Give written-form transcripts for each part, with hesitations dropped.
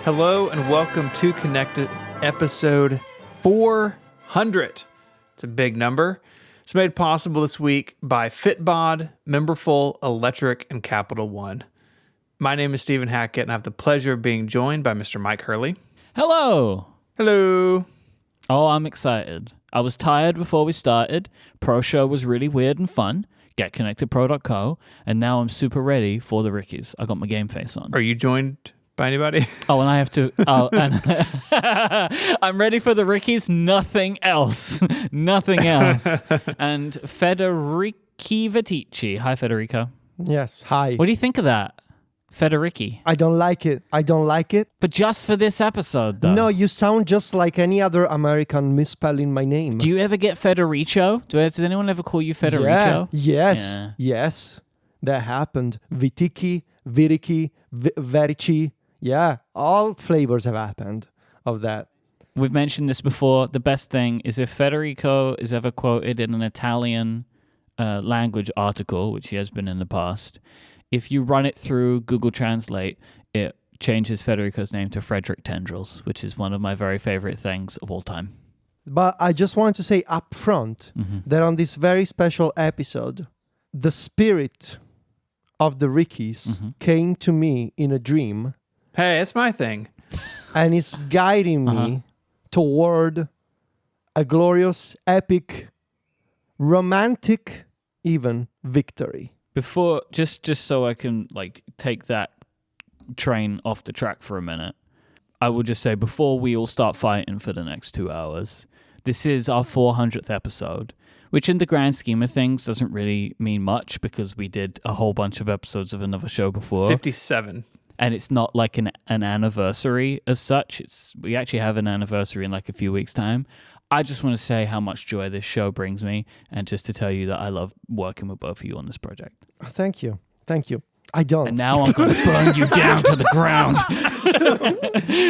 Hello and welcome to Connected episode 400. It's a big number. It's made possible this week by Fitbod, Memberful, Electric, and Capital One. My name is Stephen Hackett, and I have the pleasure of being joined by Mr. Mike Hurley. Hello. Hello. Oh, I'm excited. I was tired before we started. Pro Show was really weird and fun. GetConnectedPro.co. And now I'm super ready for the Rickies. I got my game face on. Are you joined by anybody? Oh, and I have to... Oh, and I'm ready for the Rickies. Nothing else. Nothing else. And Federici Vitici. Hi, Federico. Yes, hi. What do you think of that? Federici. I don't like it. But just for this episode, though. No, you sound just like any other American misspelling my name. Do you ever get Federico? Does anyone ever call you Federico? Yes. That happened. Vitiki, Viriki, Verici. Yeah, all flavors have happened of that. We've mentioned this before. The best thing is if Federico is ever quoted in an Italian language article, which he has been in the past, if you run it through Google Translate, it changes Federico's name to Frederick Tendrils, which is one of my very favorite things of all time. But I just want to say up front that on this very special episode, the spirit of the Rickies came to me in a dream. Hey, it's my thing. And is guiding me toward a glorious, epic, romantic, even victory. Before, just so I can take that train off the track for a minute, I will just say before we all start fighting for the next 2 hours, this is our 400th episode, which in the grand scheme of things doesn't really mean much because we did a whole bunch of episodes of another show before. 57. And it's not like an anniversary as such. We actually have an anniversary in like a few weeks' time. I just want to say how much joy this show brings me and just to tell you that I love working with both of you on this project. Thank you. I don't. And now I'm going to burn you down to the ground.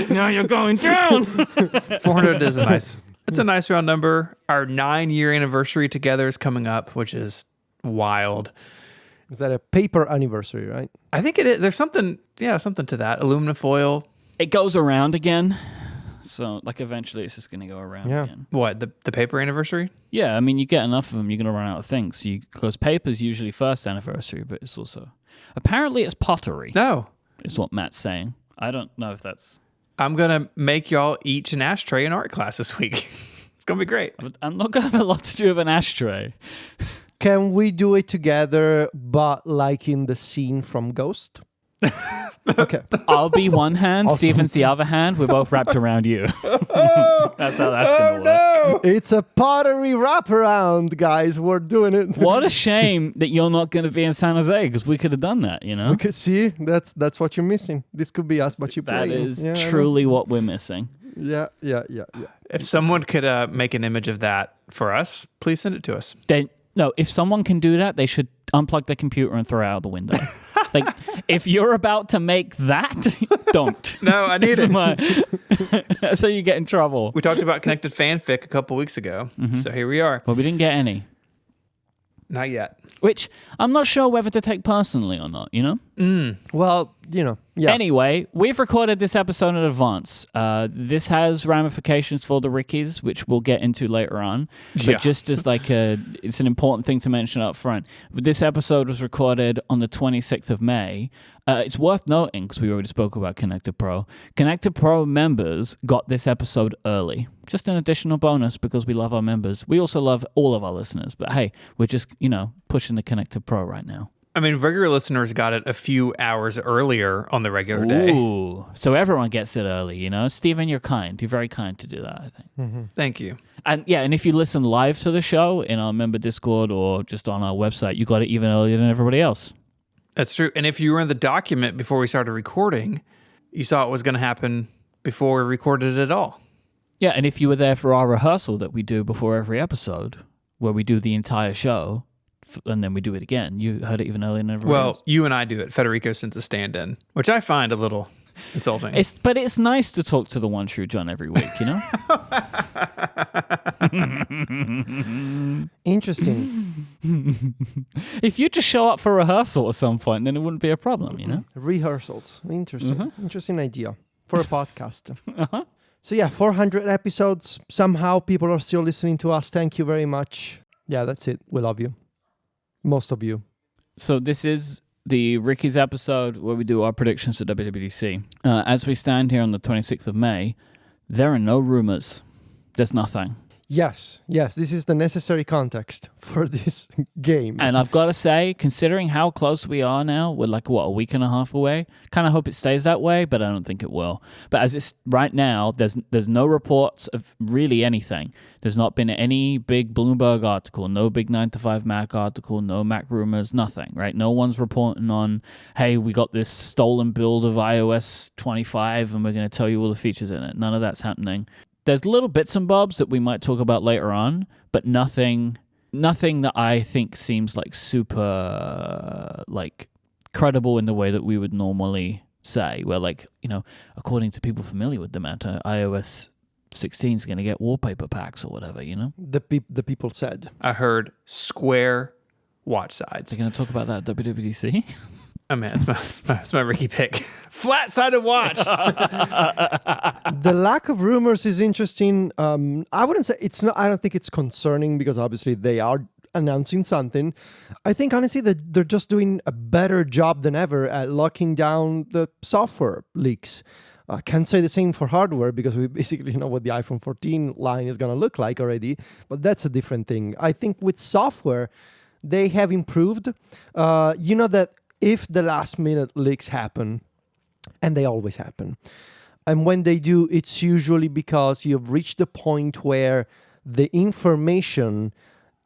Now you're going down. 400 is it's a nice round number. Our 9-year anniversary together is coming up, which is wild. Is that a paper anniversary, right? I think it is. There's something to that. Aluminum foil. It goes around again. So, eventually it's just going to go around again. What, the paper anniversary? Yeah, I mean, you get enough of them, you're going to run out of things. Because paper's usually first anniversary, but it's also... Apparently it's pottery. No. Is what Matt's saying. I don't know if that's... I'm going to make y'all each an ashtray in art class this week. It's going to be great. I'm not going to have a lot to do with an ashtray. Can we do it together, but like in the scene from Ghost? Okay. I'll be one hand, Awesome. Steven's the other hand. We're both wrapped around you. That's how that's going to work. No! It's a pottery wraparound, guys. We're doing it. What a shame that you're not going to be in San Jose because we could have done that, you know? Okay, see, that's what you're missing. This could be us, but you play. That is truly what we're missing. Yeah. If someone could make an image of that for us, please send it to us. No, if someone can do that, they should unplug their computer and throw it out the window. If you're about to make that, don't. No, I need it. That's how you get in trouble. We talked about connected fanfic a couple weeks ago, so here we are. But we didn't get any. Not yet. Which I'm not sure whether to take personally or not, you know? Well, yeah. Anyway, we've recorded this episode in advance. This has ramifications for the Rickies, which we'll get into later on. But just as it's an important thing to mention up front. But this episode was recorded on the 26th of May. It's worth noting, because we already spoke about Connected Pro. Connected Pro members got this episode early. Just an additional bonus because we love our members. We also love all of our listeners. But hey, we're just, pushing the Connected Pro right now. I mean, regular listeners got it a few hours earlier on the regular day. Ooh, so everyone gets it early, Stephen, you're kind. You're very kind to do that, I think. Thank you. And if you listen live to the show in our member Discord or just on our website, you got it even earlier than everybody else. That's true. And if you were in the document before we started recording, you saw it was going to happen before we recorded it at all. Yeah, and if you were there for our rehearsal that we do before every episode, where we do the entire show, and then we do it again, you heard it even earlier than everyone else. Well, you and I do it. Federico sends a stand-in, which I find a little insulting. But it's nice to talk to the one true John every week, Interesting. If you just show up for rehearsal at some point, then it wouldn't be a problem, Rehearsals. Interesting. Interesting idea. for a podcast. So yeah, 400 episodes. Somehow people are still listening to us. Thank you very much. Yeah, that's it. We love you. Most of you. So this is the Rickies episode where we do our predictions for WWDC. As we stand here on the 26th of May, there are no rumors. There's nothing. Yes, this is the necessary context for this game. And I've got to say, considering how close we are now, we're like, a week and a half away? Kind of hope it stays that way, but I don't think it will. But as it's right now, there's no reports of really anything. There's not been any big Bloomberg article, no big 9to5 Mac article, no Mac rumors, nothing, right? No one's reporting on, hey, we got this stolen build of iOS 25 and we're going to tell you all the features in it. None of that's happening. There's little bits and bobs that we might talk about later on, but nothing that I think seems like super like credible in the way that we would normally say. Where according to people familiar with the matter, iOS 16 is going to get wallpaper packs or whatever. The people said. I heard square watch sides. They're going to talk about that at WWDC. Oh man, it's my Ricky pick. Flat-sided watch. The lack of rumors is interesting. I wouldn't say it's not. I don't think it's concerning because obviously they are announcing something. I think honestly that they're just doing a better job than ever at locking down the software leaks. I can't say the same for hardware because we basically know what the iPhone 14 line is going to look like already, but that's a different thing. I think with software, they have improved. That if the last minute leaks happen, and they always happen, and when they do, it's usually because you've reached the point where the information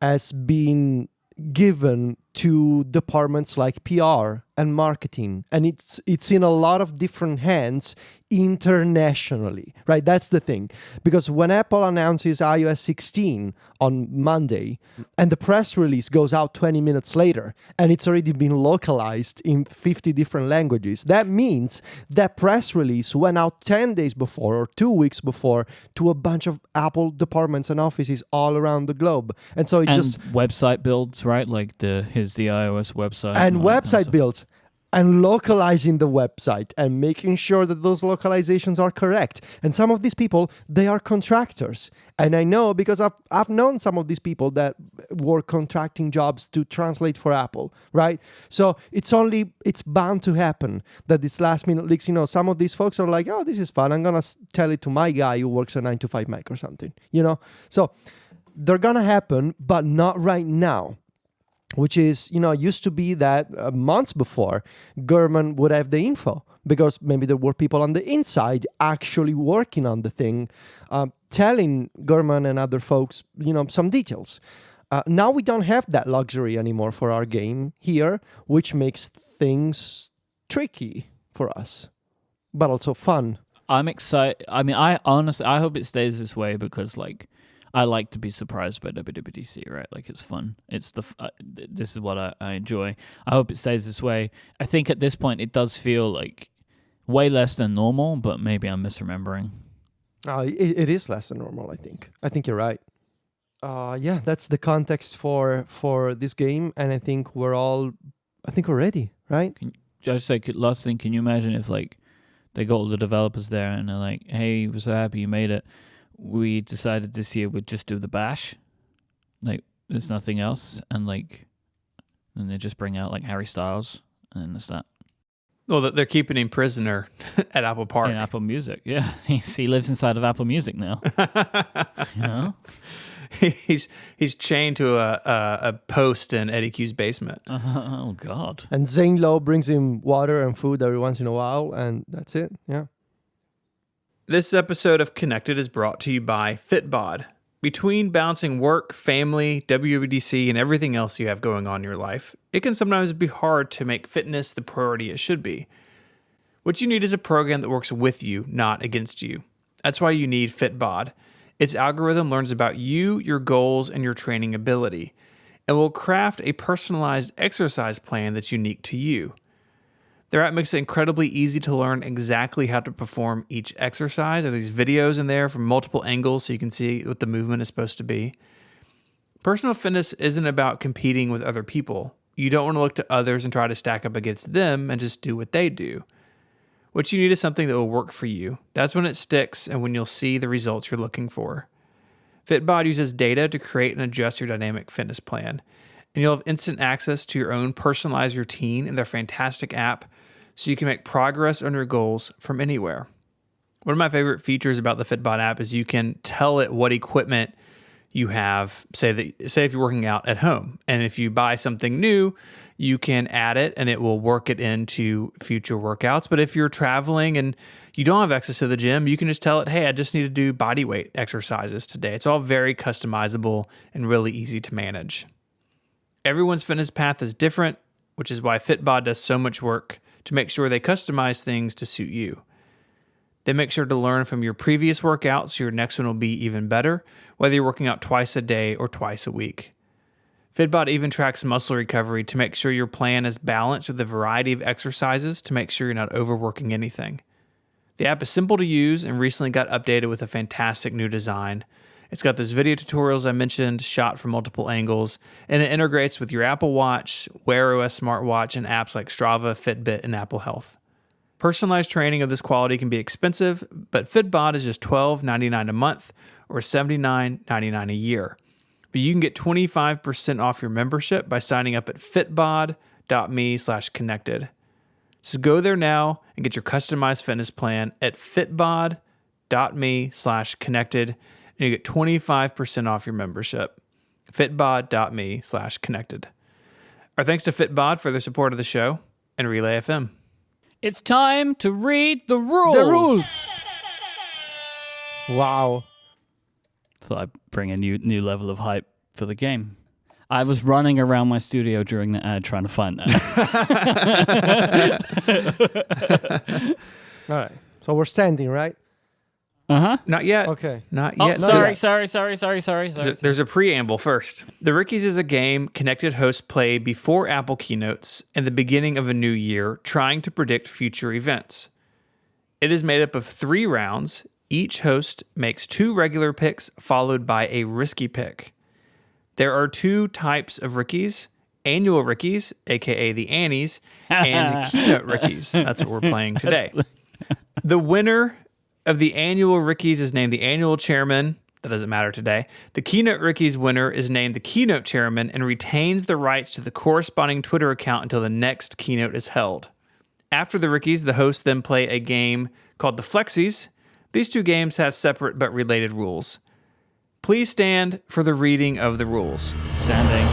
has been given to departments like PR and marketing, and it's in a lot of different hands internationally, right? That's the thing. Because when Apple announces iOS 16 on Monday and the press release goes out 20 minutes later and it's already been localized in 50 different languages, that means that press release went out 10 days before or 2 weeks before to a bunch of Apple departments and offices all around the globe. And so website builds, right? Like here's the iOS website. And website builds. And localizing the website and making sure that those localizations are correct. And some of these people, they are contractors. And I know because I've known some of these people that were contracting jobs to translate for Apple, right? So it's bound to happen that this last minute leaks, some of these folks are like, oh, this is fun. I'm going to tell it to my guy who works at 9to5 Mac or something, So they're going to happen, but not right now. Which is, used to be that months before, Gurman would have the info because maybe there were people on the inside actually working on the thing, telling Gurman and other folks, some details. Now we don't have that luxury anymore for our game here, which makes things tricky for us, but also fun. I'm excited. I mean, I hope it stays this way because, I like to be surprised by WWDC, right? It's fun. It's this is what I enjoy. I hope it stays this way. I think at this point it does feel like way less than normal, but maybe I'm misremembering. It is less than normal, I think. I think you're right. That's the context for this game, and I think we're ready, right? I just say last thing, can you imagine if they got all the developers there and they're like, hey, we're so happy you made it. We decided this year we'd just do the bash. There's nothing else. And they just bring out Harry Styles and that's that. Well, they're keeping him prisoner at Apple Park. In Apple Music, yeah. He lives inside of Apple Music now. He's chained to a post in Eddie Q's basement. Oh, God. And Zane Lowe brings him water and food every once in a while, and that's it, yeah. This episode of Connected is brought to you by Fitbod. Between balancing work, family, WWDC, and everything else you have going on in your life, it can sometimes be hard to make fitness the priority it should be. What you need is a program that works with you, not against you. That's why you need Fitbod. Its algorithm learns about you, your goals, and your training ability, and will craft a personalized exercise plan that's unique to you. Their app makes it incredibly easy to learn exactly how to perform each exercise. There's these videos in there from multiple angles so you can see what the movement is supposed to be. Personal fitness isn't about competing with other people. You don't want to look to others and try to stack up against them and just do what they do. What you need is something that will work for you. That's when it sticks and when you'll see the results you're looking for. Fitbod uses data to create and adjust your dynamic fitness plan. And you'll have instant access to your own personalized routine in their fantastic app so you can make progress on your goals from anywhere. One of my favorite features about the Fitbod app is you can tell it what equipment you have, say if you're working out at home. And if you buy something new, you can add it and it will work it into future workouts. But if you're traveling and you don't have access to the gym, you can just tell it, hey, I just need to do body weight exercises today. It's all very customizable and really easy to manage. Everyone's fitness path is different, which is why Fitbod does so much work to make sure they customize things to suit you. They make sure to learn from your previous workouts so your next one will be even better, whether you're working out twice a day or twice a week. Fitbod even tracks muscle recovery to make sure your plan is balanced with a variety of exercises to make sure you're not overworking anything. The app is simple to use and recently got updated with a fantastic new design. It's got those video tutorials I mentioned, shot from multiple angles, and it integrates with your Apple Watch, Wear OS smartwatch, and apps like Strava, Fitbit, and Apple Health. Personalized training of this quality can be expensive, but Fitbod is just $12.99 a month or $79.99 a year. But you can get 25% off your membership by signing up at fitbod.me/connected. So go there now and get your customized fitness plan at fitbod.me/connected, and you get 25% off your membership. fitbod.me/connected. Our thanks to Fitbod for their support of the show and Relay FM. It's time to read the rules. The rules. Wow. Thought I'd bring a new level of hype for the game. I was running around my studio during the ad trying to find that. All right. So we're standing, right? Uh-huh. Not yet. Okay. Not Oh, yet. sorry. There's a preamble first. The Rickies is a game connected hosts play before Apple keynotes and the beginning of a new year, trying to predict future events. It is made up of 3 rounds. Each host makes 2 regular picks followed by a risky pick. There are 2 types of Rickies: annual Rickies, aka the Annies, and keynote Rickies. That's what we're playing today. The winner of the annual Rickies is named the annual chairman. That doesn't matter today. The keynote Rickies winner is named the keynote chairman and retains the rights to the corresponding Twitter account until the next keynote is held. After the Rickies, the hosts then play a game called the Flexies. These 2 games have separate but related rules. Please stand for the reading of the rules. Standing.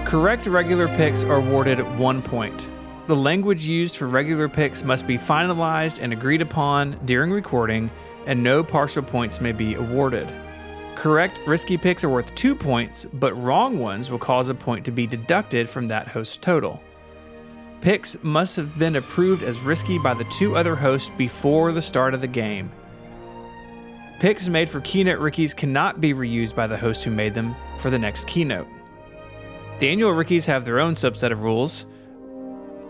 Correct regular picks are awarded 1 point. The language used for regular picks must be finalized and agreed upon during recording, and no partial points may be awarded. Correct risky picks are worth 2 points, but wrong ones will cause a point to be deducted from that host's total. Picks must have been approved as risky by the 2 other hosts before the start of the game. Picks made for keynote Rickies cannot be reused by the host who made them for the next keynote. The annual Rickies have their own subset of rules.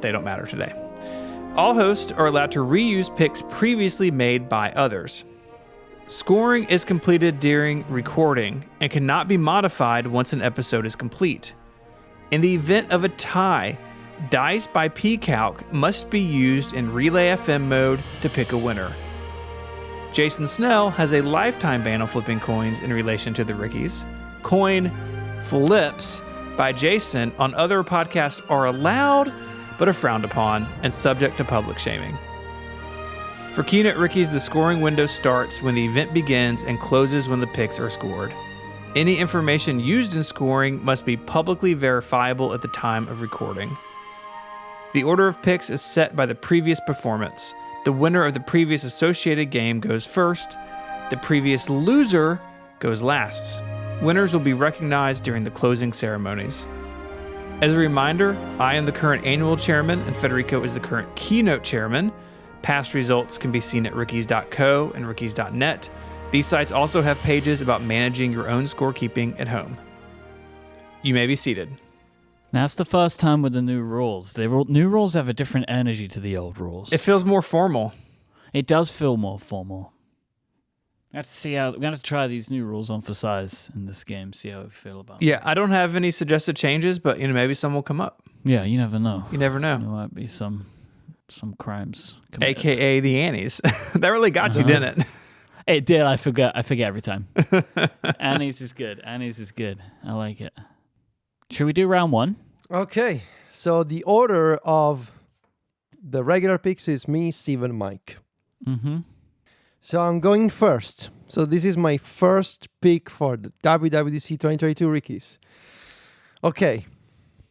They don't matter today. All hosts are allowed to reuse picks previously made by others. Scoring is completed during recording and cannot be modified once an episode is complete. In the event of a tie, dice by pcalc must be used in Relay FM mode to pick a winner. Jason Snell has a lifetime ban on flipping coins in relation to the Rickies. Coin flips by Jason on other podcasts are allowed, but are frowned upon and subject to public shaming. For keynote Rickies, the scoring window starts when the event begins and closes when the picks are scored. Any information used in scoring must be publicly verifiable at the time of recording. The order of picks is set by the previous performance. The winner of the previous associated game goes first. The previous loser goes last. Winners will be recognized during the closing ceremonies. As a reminder, I am the current annual chairman and Federico is the current keynote chairman. Past results can be seen at rickies.co and rickies.net. These sites also have pages about managing your own scorekeeping at home. You may be seated. That's the first time with the new rules. The new rules have a different energy to the old rules. It feels more formal. It does feel more formal. We have to see how we're gonna have to try these new rules on for size in this game. See how we feel about. Yeah, I don't have any suggested changes, but maybe some will come up. Yeah, you never know. You never know. There might be some crimes committed. AKA the Annies. That really got you, didn't it? It did. I forget every time. Annie's is good. I like it. Should we do round 1? Okay, so the order of the regular picks is me, Steven, Mike. Mm-hmm. So I'm going first. So this is my first pick for the WWDC 2022 Rickies. Okay,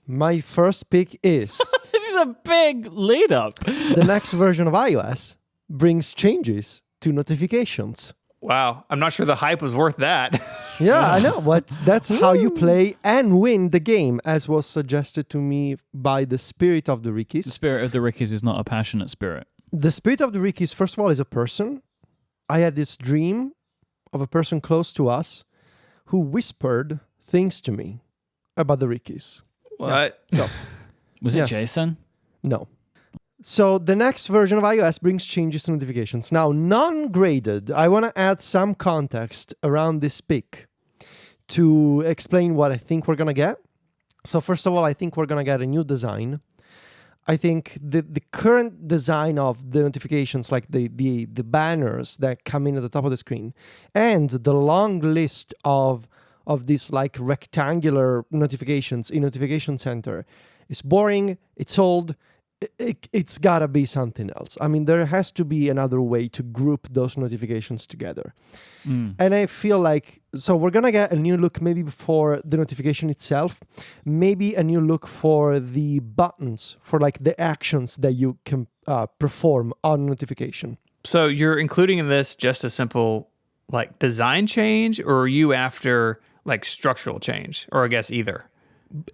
my first pick is... This is a big lead up. The next version of iOS brings changes to notifications. Wow, I'm not sure the hype was worth that. Yeah, I know. But that's how you play and win the game, as was suggested to me by the spirit of the Rickies. The spirit of the Rickies is not a passionate spirit. The spirit of the Rickies, first of all, is a person. I had this dream of a person close to us who whispered things to me about the Rickies. What? So, Was it Jason? No. So the next version of iOS brings changes to notifications. Now, non-graded, I want to add some context around this pick to explain what I think we're going to get. So first of all, I think we're going to get a new design. I think the current design of the notifications, like the banners that come in at the top of the screen, and the long list of these like rectangular notifications in Notification Center is boring, it's old, it's gotta be something else. I mean, there has to be another way to group those notifications together. And I feel like, so we're gonna get a new look maybe for the notification itself, maybe a new look for the buttons, for like the actions that you can perform on notification. So you're including in this just a simple like design change, or are you after like structural change, or I guess either?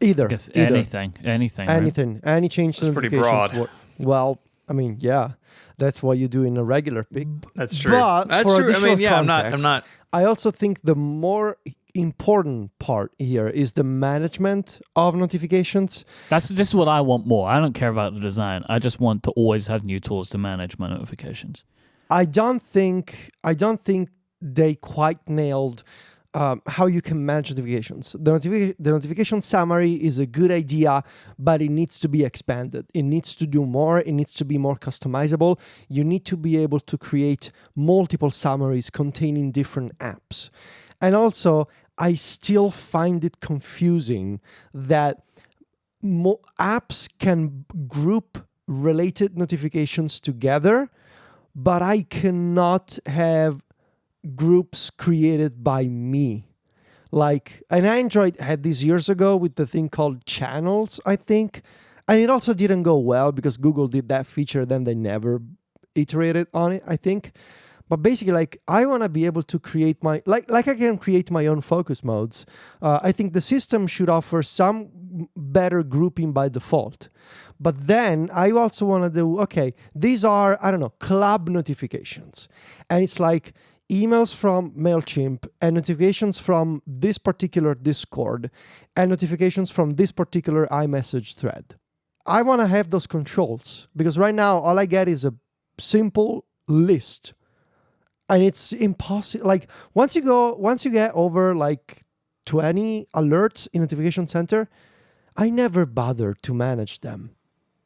Either. Anything. Anything. Right? Any change to That's pretty notifications. broad. Well, I mean, yeah, that's what you do in a regular pick. That's true. But That's for true. I additional mean, yeah, I'm context, not. I also think the more important part here is the management of notifications. This is what I want more. I don't care about the design. I just want to always have new tools to manage my notifications. I don't think they quite nailed how you can manage notifications. The notification summary is a good idea, but it needs to be expanded. It needs to do more. It needs to be more customizable. You need to be able to create multiple summaries containing different apps. And also, I still find it confusing that apps can group related notifications together, but I cannot have groups created by me. Like an Android had this years ago with the thing called channels, I think. And it also didn't go well because Google did that feature, then they never iterated on it, I think. But basically, like, I want to be able to create my, like I can create my own focus modes. I think the system should offer some better grouping by default. But then I also want to do, okay, these are, I don't know, club notifications. And it's like emails from MailChimp and notifications from this particular Discord and notifications from this particular iMessage thread. I want to have those controls because right now all I get is a simple list. And it's impossible. Like once you get over like 20 alerts in Notification Center, I never bother to manage them.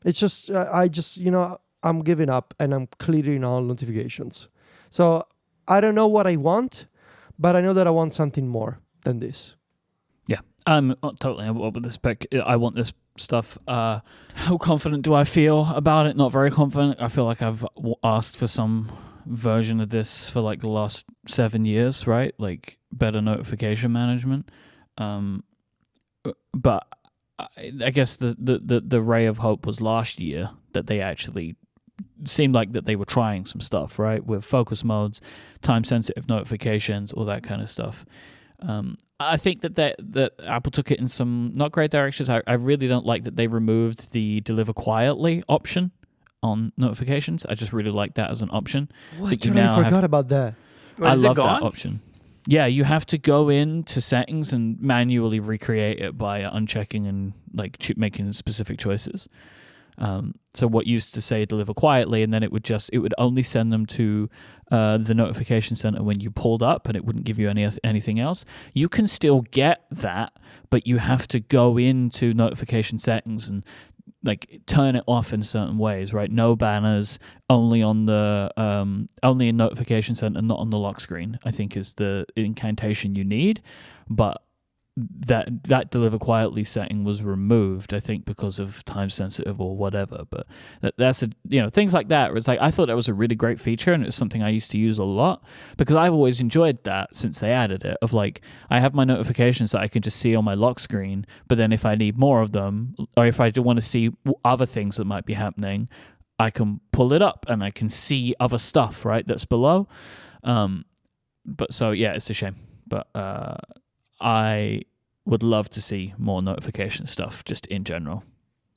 It's just, I'm giving up and I'm clearing all notifications. So I don't know what I want, but I know that I want something more than this. Yeah, I'm totally on board with this pick. I want this stuff. How confident do I feel about it? Not very confident. I feel like I've asked for some version of this for like the last 7 years, right? Like better notification management. But I guess the ray of hope was last year that they actually seemed like that they were trying some stuff, right? With focus modes, time-sensitive notifications, all that kind of stuff. I think that Apple took it in some not great directions. I really don't like that they removed the deliver quietly option on notifications. I just really like that as an option. I totally forgot about that. I love that option. Yeah, you have to go into settings and manually recreate it by unchecking and like making specific choices. So what used to say deliver quietly, and then it would only send them to the notification center when you pulled up, and it wouldn't give you anything else. You can still get that, but you have to go into notification settings and like turn it off in certain ways, right? No banners, only on the only in notification center, not on the lock screen, I think is the incantation you need. But that deliver quietly setting was removed, I think, because of time sensitive or whatever. But that's things like that. Where it's like I thought that was a really great feature, and it's something I used to use a lot because I've always enjoyed that since they added it. Of like I have my notifications that I can just see on my lock screen, but then if I need more of them, or if I do want to see other things that might be happening, I can pull it up and I can see other stuff right that's below. But so yeah, it's a shame, but I would love to see more notification stuff just in general.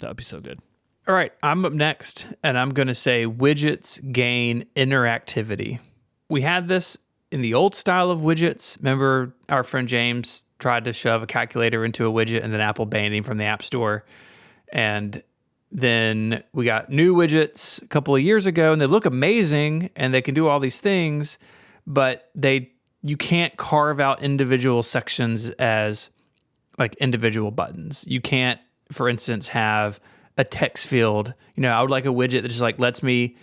That would be so good. All right, I'm up next, and I'm going to say widgets gain interactivity. We had this in the old style of widgets. Remember our friend James tried to shove a calculator into a widget, and then Apple banned him from the App Store. And then we got new widgets a couple of years ago, and they look amazing, and they can do all these things, but you can't carve out individual sections as like individual buttons. You can't, for instance, have a text field. I would like a widget that just like lets me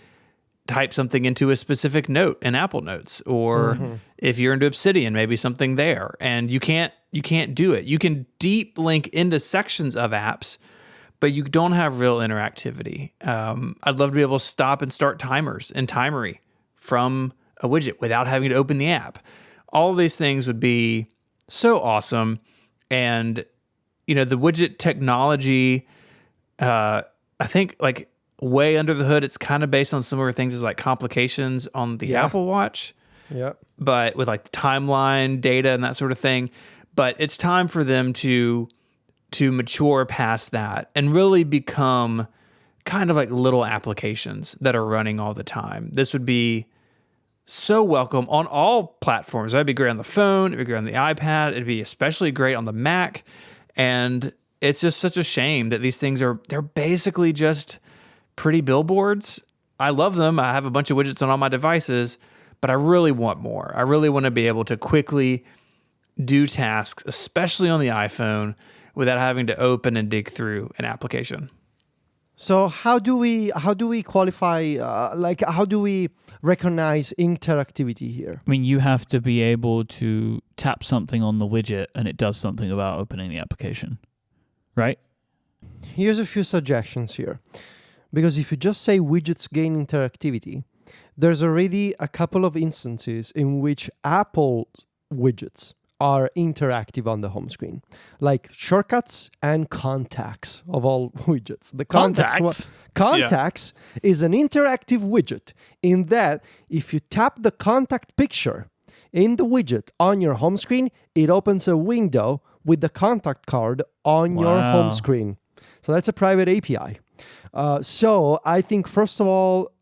type something into a specific note in Apple Notes, or if you're into Obsidian, maybe something there. And you can't do it. You can deep link into sections of apps, but you don't have real interactivity. I'd love to be able to stop and start timers in Timery from a widget without having to open the app. All of these things would be so awesome. And, the widget technology, I think like way under the hood, it's kind of based on similar things as like complications on the Apple Watch. Yeah. But with like the timeline data and that sort of thing. But it's time for them to mature past that and really become kind of like little applications that are running all the time. This would be so welcome on all platforms. That'd be great on the phone. It'd be great on the iPad. It'd be especially great on the Mac. And it's just such a shame that these things they're basically just pretty billboards. I love them. I have a bunch of widgets on all my devices, but I really want more. I really want to be able to quickly do tasks, especially on the iPhone, without having to open and dig through an application. So how do we qualify? How do we recognize interactivity here? I mean, you have to be able to tap something on the widget and it does something about opening the application, right? Here's a few suggestions here. Because if you just say widgets gain interactivity, there's already a couple of instances in which Apple widgets are interactive on the home screen, like shortcuts and contacts of all widgets. The contacts is an interactive widget in that if you tap the contact picture in the widget on your home screen, it opens a window with the contact card on your home screen. So that's a private API. So I think, first of all,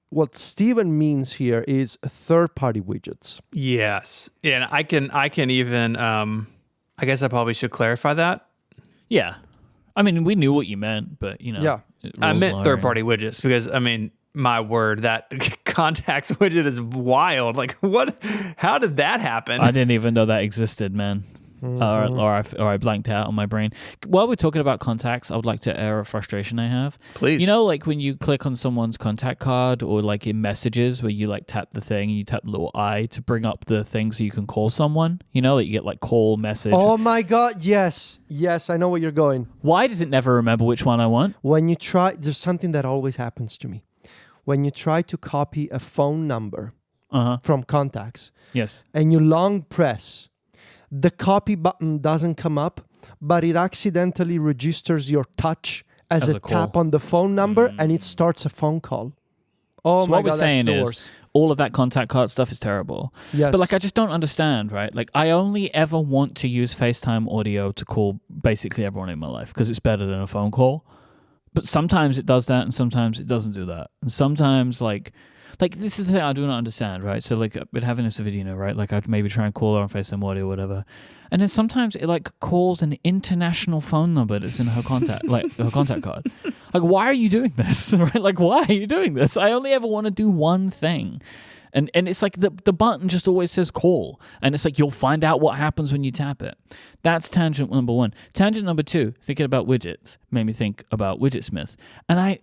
what Steven means here is third-party widgets. Yes. And I can even, I guess I probably should clarify that. Yeah. I mean, we knew what you meant, but, I meant third-party widgets because, my word, that contacts widget is wild. Like, what? How did that happen? I didn't even know that existed, man. Or I blanked out on my brain. While we're talking about contacts, I would like to air a frustration I have. Please. Like when you click on someone's contact card or like in messages where you like tap the thing and you tap the little eye to bring up the thing so you can call someone, that you get like call, message. Oh my God, yes. Yes, I know where you're going. Why does it never remember which one I want? When you try, there's something that always happens to me. When you try to copy a phone number from contacts. Yes. And you long press, the copy button doesn't come up, but it accidentally registers your touch as a tap on the phone number, and it starts a phone call. Oh so my what God, we're saying that's the is worst. All of that contact card stuff is terrible. Yes. But I just don't understand, right? Like I only ever want to use FaceTime audio to call basically everyone in my life because it's better than a phone call. But sometimes it does that and sometimes it doesn't do that. And sometimes like this is the thing I do not understand, right? So like I've been having this video, right? Like I'd maybe try and call her on FaceTime audio or whatever. And then sometimes it like calls an international phone number that's in her contact, like her contact card. Like, why are you doing this? Right? Like, why are you doing this? I only ever want to do one thing. And it's like the button just always says call. And it's like you'll find out what happens when you tap it. That's tangent number 1. Tangent number 2, thinking about widgets, made me think about Widgetsmith. And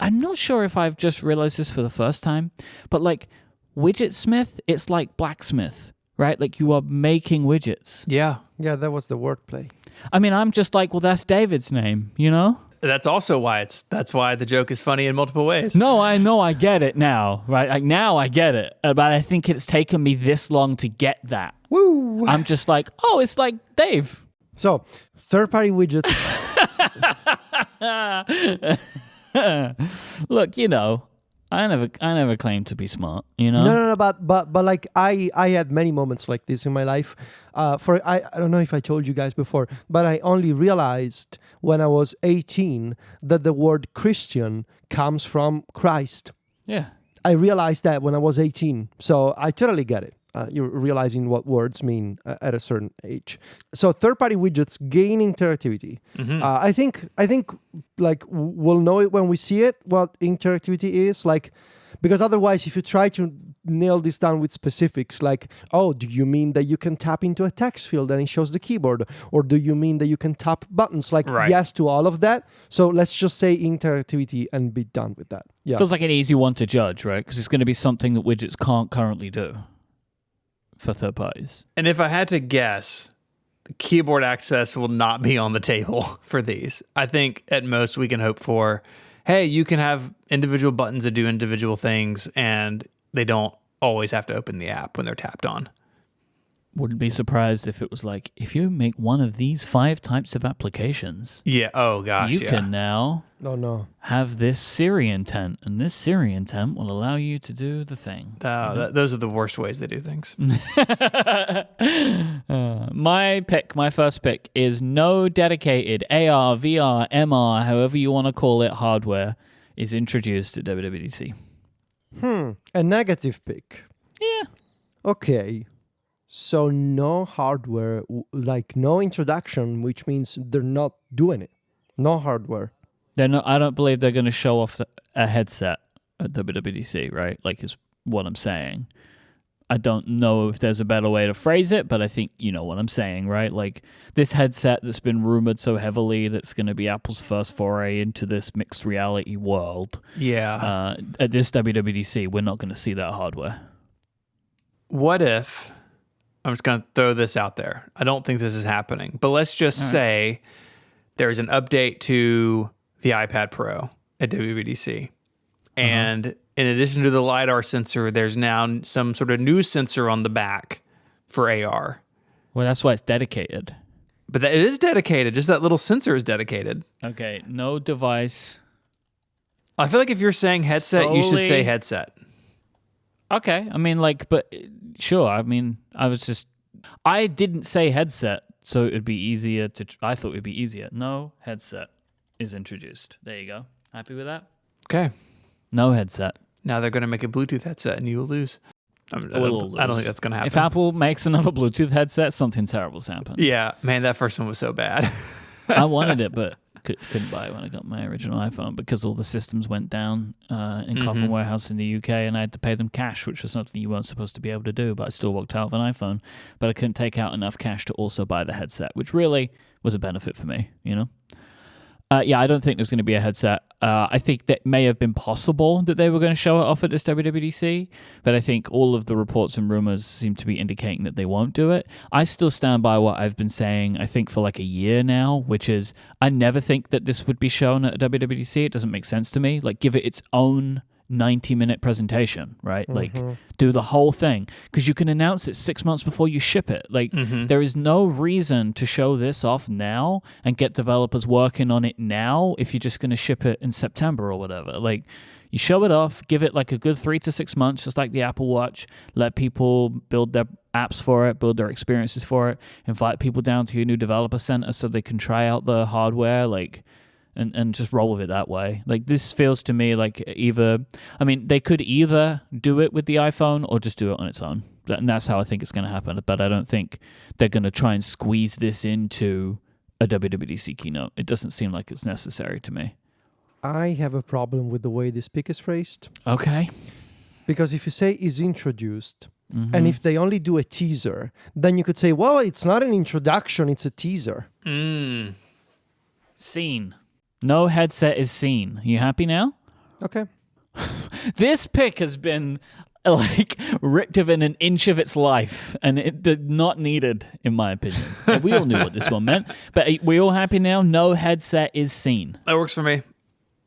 I'm not sure if I've just realized this for the first time, but like Widgetsmith, it's like blacksmith, right? Like you are making widgets. Yeah. Yeah, that was the wordplay. I mean, I'm just like, well, that's David's name, you know? That's also why that's why the joke is funny in multiple ways. No, I know, I get it now, right? Like now I get it, but I think it's taken me this long to get that. Woo! I'm just like, oh, it's like Dave. So, third-party widgets. Look, you know, I never claimed to be smart, you know? No, but like I had many moments like this in my life. I don't know if I told you guys before, but I only realized when I was 18 that the word Christian comes from Christ. Yeah. I realized that when I was 18, so I totally get it. You're realizing what words mean at a certain age. So third-party widgets gain interactivity. I think like we'll know it when we see it. What interactivity is like, because otherwise, if you try to nail this down with specifics, like, oh, do you mean that you can tap into a text field and it shows the keyboard, or do you mean that you can tap buttons? Like yes to all of that. So let's just say interactivity and be done with that. Yeah, Feels like an easy one to judge, right? Because it's going to be something that widgets can't currently do for third parties. And if I had to guess, the keyboard access will not be on the table for these. I think at most we can hope for, hey, you can have individual buttons that do individual things, and they don't always have to open the app when they're tapped on. Wouldn't be surprised if it was like, if you make one of these 5 types of applications, Yeah. Oh, gosh. you can now have this Siri intent, and this Siri intent will allow you to do the thing. Those are the worst ways they do things. My first pick is no dedicated AR, VR, MR, however you want to call it, hardware is introduced at WWDC. A negative pick. Yeah. Okay. So no hardware, like no introduction, which means they're not doing it. No hardware. I don't believe they're going to show off a headset at WWDC, right? Like is what I'm saying. I don't know if there's a better way to phrase it, but I think you know what I'm saying, right? Like this headset that's been rumored so heavily that's going to be Apple's first foray into this mixed reality world. Yeah. At this WWDC, we're not going to see that hardware. What if, I'm just going to throw this out there. I don't think this is happening, but let's just say there's an update to the iPad Pro at WWDC. And in addition to the LiDAR sensor, there's now some sort of new sensor on the back for AR. Well, that's why it's dedicated. But it is dedicated. Just that little sensor is dedicated. Okay, no device. I feel like if you're saying headset, you should say headset. Okay, I mean, like, but sure. I mean, I didn't say headset, so it'd be easier to. I thought it'd be easier. No headset is introduced. There you go. Happy with that? Okay. No headset. Now they're going to make a Bluetooth headset, and you will lose. I don't think that's going to happen. If Apple makes another Bluetooth headset, something terrible's happened. Yeah, man, that first one was so bad. I wanted it, but couldn't buy it when I got my original iPhone because all the systems went down in Coffin Warehouse in the UK, and I had to pay them cash, which was something you weren't supposed to be able to do, but I still walked out of an iPhone. But I couldn't take out enough cash to also buy the headset, which really was a benefit for me, you know? Yeah, I don't think there's going to be a headset. I think that may have been possible that they were going to show it off at this WWDC, but I think all of the reports and rumors seem to be indicating that they won't do it. I still stand by what I've been saying, I think, for like a year now, which is I never think that this would be shown at WWDC. It doesn't make sense to me. Like, give it its own 90-minute presentation, right? Like, do the whole thing, because you can announce it 6 months before you ship it. Like, there is no reason to show this off now and get developers working on it now if you're just going to ship it in September or whatever. Like, you show it off, give it like a good 3 to 6 months, just like the Apple Watch, let people build their apps for it, build their experiences for it, invite people down to your new developer center so they can try out the hardware, like, and just roll with it that way. Like, this feels to me like they could either do it with the iPhone or just do it on its own. And that's how I think it's going to happen. But I don't think they're going to try and squeeze this into a WWDC keynote. It doesn't seem like it's necessary to me. I have a problem with the way this pick is phrased. Okay. Because if you say is introduced, and if they only do a teaser, then you could say, well, it's not an introduction, it's a teaser. Seen. No headset is seen. You happy now? Okay. This pick has been like ripped within an inch of its life, and it did not needed, in my opinion. We all knew what this one meant, but we all happy now? No headset is seen. That works for me.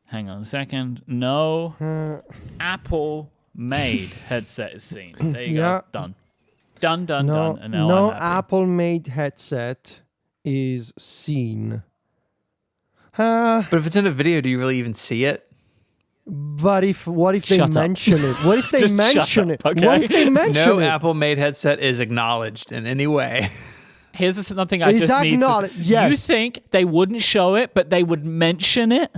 Hang on a second. No Apple-made headset is seen. There you go. Done. Done. And now no I'm happy. Apple-made headset is seen. But if it's in a video, do you really even see it? But what if they Shut up. mention it? What if they Just mention shut it? up, okay? What if they mention No it? Apple-made headset is acknowledged in any way. Here's something I Is just that need not- to... yes. You think they wouldn't show it, but they would mention it?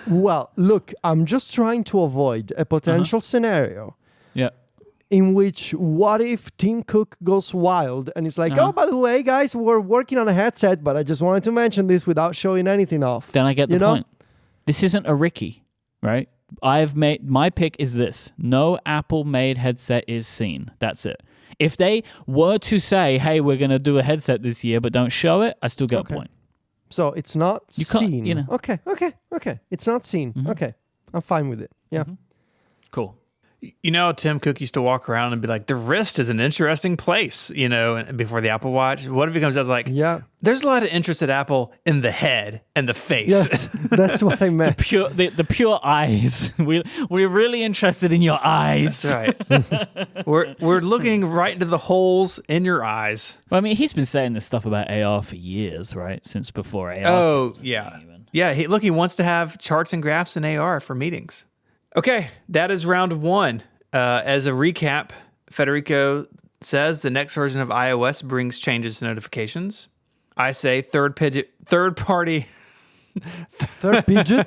Well, look, I'm just trying to avoid a potential scenario Yeah. in which what if Tim Cook goes wild and it's like, oh, by the way, guys, we're working on a headset, but I just wanted to mention this without showing anything off. Then I get the You know? point. This isn't a Ricky, right? My pick is this. No Apple-made headset is seen. That's it. If they were to say, hey, we're going to do a headset this year, but don't show it, I still get a point. So it's not You can't- seen. you know. Okay. It's not seen. Okay. I'm fine with it. Yeah. Cool. You know, Tim Cook used to walk around and be like, the wrist is an interesting place, you know, before the Apple Watch. What if he comes out like, Yeah. there's a lot of interest at Apple in the head and the face. Yes. That's what I meant. The pure eyes. We're really interested in your eyes. That's right. we're looking right into the holes in your eyes. Well, I mean, he's been saying this stuff about AR for years, right? Since before AR. Oh, yeah. Yeah, he wants to have charts and graphs in AR for meetings. Okay, that is round one. As a recap, Federico says the next version of iOS brings changes to notifications. I say third party, Third Pigeon?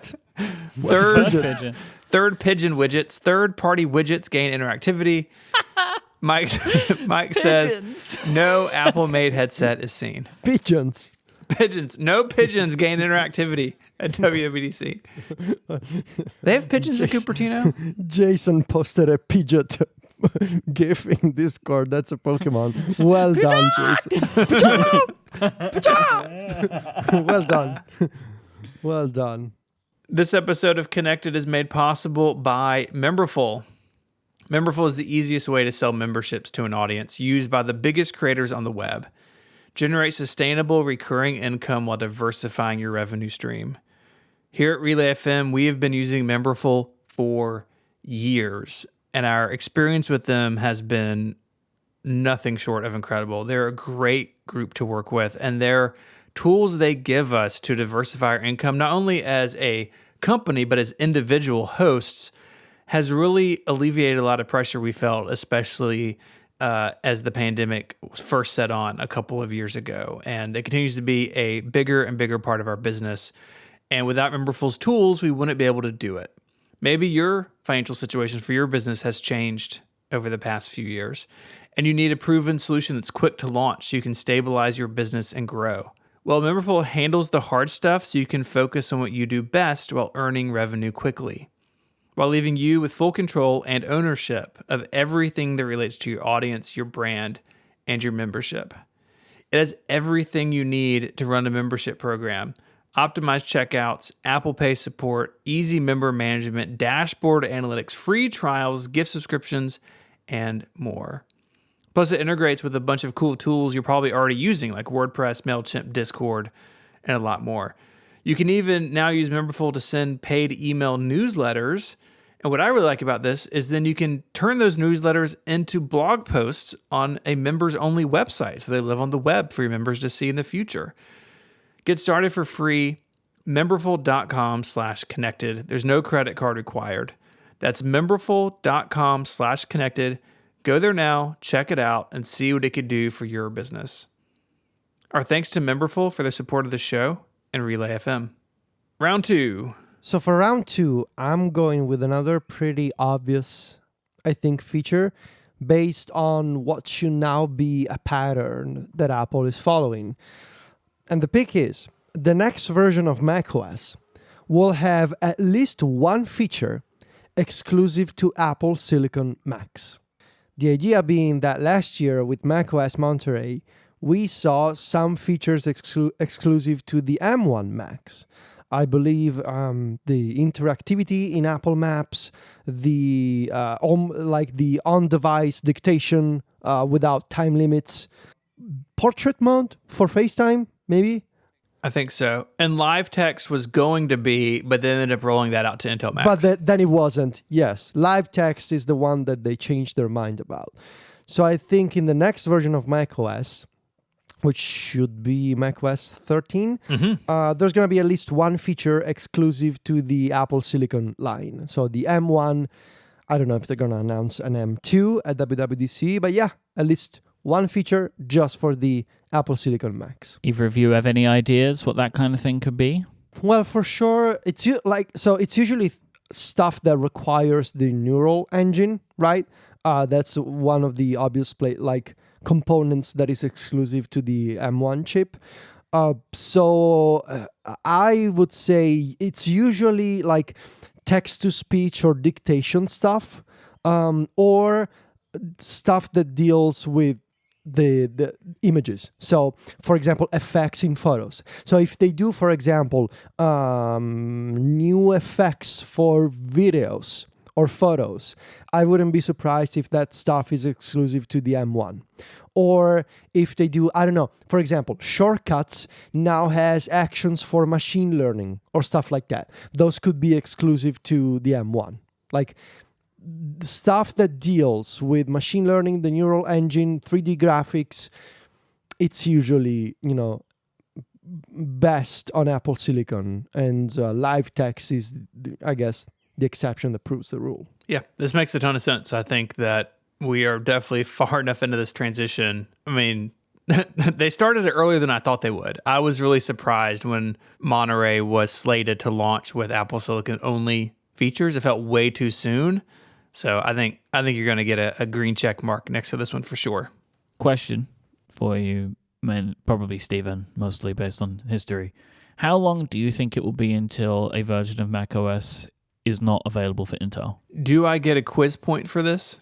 third Pigeon widgets, third party widgets gain interactivity. Mike says no Apple made headset is seen. Pigeons. No pigeons gain interactivity at WWDC. They have pigeons in Cupertino? Jason posted a pigeon gif in Discord. That's a Pokemon. Well done, Jason. Well done. Well done. This episode of Connected is made possible by Memberful. Memberful is the easiest way to sell memberships to an audience used by the biggest creators on the web. Generate sustainable recurring income while diversifying your revenue stream. Here at Relay FM, we have been using Memberful for years, and our experience with them has been nothing short of incredible. They're a great group to work with, and their tools they give us to diversify our income, not only as a company, but as individual hosts, has really alleviated a lot of pressure we felt, especially as the pandemic first set on a couple of years ago. And it continues to be a bigger and bigger part of our business. And without Memberful's tools, we wouldn't be able to do it. Maybe your financial situation for your business has changed over the past few years, and you need a proven solution that's quick to launch so you can stabilize your business and grow. Well, Memberful handles the hard stuff so you can focus on what you do best while earning revenue quickly, while leaving you with full control and ownership of everything that relates to your audience, your brand, and your membership. It has everything you need to run a membership program: optimized checkouts, Apple Pay support, easy member management, dashboard analytics, free trials, gift subscriptions, and more. Plus, it integrates with a bunch of cool tools you're probably already using, like WordPress, MailChimp, Discord, and a lot more. You can even now use Memberful to send paid email newsletters. And what I really like about this is then you can turn those newsletters into blog posts on a members-only website, so they live on the web for your members to see in the future. Get started for free, memberful.com/connected. There's no credit card required. That's memberful.com/connected. Go there now, check it out, and see what it could do for your business. Our thanks to Memberful for their support of the show and Relay FM. Round two. So for round two, I'm going with another pretty obvious, I think, feature based on what should now be a pattern that Apple is following. And the pick is the next version of macOS will have at least one feature exclusive to Apple Silicon Macs. The idea being that last year with macOS Monterey, we saw some features exclusive to the M1 Macs. I believe the interactivity in Apple Maps, the on-device dictation without time limits, portrait mode for FaceTime, maybe? I think so. And live text was going to be, but they ended up rolling that out to Intel Macs. But then it wasn't. Yes, live text is the one that they changed their mind about. So I think in the next version of macOS, which should be macOS 13, there's going to be at least one feature exclusive to the Apple Silicon line. So the M1, I don't know if they're going to announce an M2 at WWDC, but yeah, at least one feature just for the Apple Silicon Macs. Either of you have any ideas what that kind of thing could be? Well, for sure, it's usually stuff that requires the neural engine, right? That's one of the obvious components that is exclusive to the M1 chip. So I would say it's usually like text-to-speech or dictation stuff, or stuff that deals with the images. So, for example, effects in photos. So if they do, for example, new effects for videos or photos, I wouldn't be surprised if that stuff is exclusive to the M1. Or if they do, I don't know, for example, Shortcuts now has actions for machine learning or stuff like that. Those could be exclusive to the M1. Like stuff that deals with machine learning, the neural engine, 3D graphics, it's usually, best on Apple Silicon. And live text is, I guess, the exception that proves the rule. Yeah, this makes a ton of sense. I think that we are definitely far enough into this transition. I mean, they started it earlier than I thought they would. I was really surprised when Monterey was slated to launch with Apple Silicon only features. It felt way too soon. So I think you're going to get a green check mark next to this one for sure. Question for you, probably Stephen, mostly based on history. How long do you think it will be until a version of macOS is not available for Intel? Do I get a quiz point for this?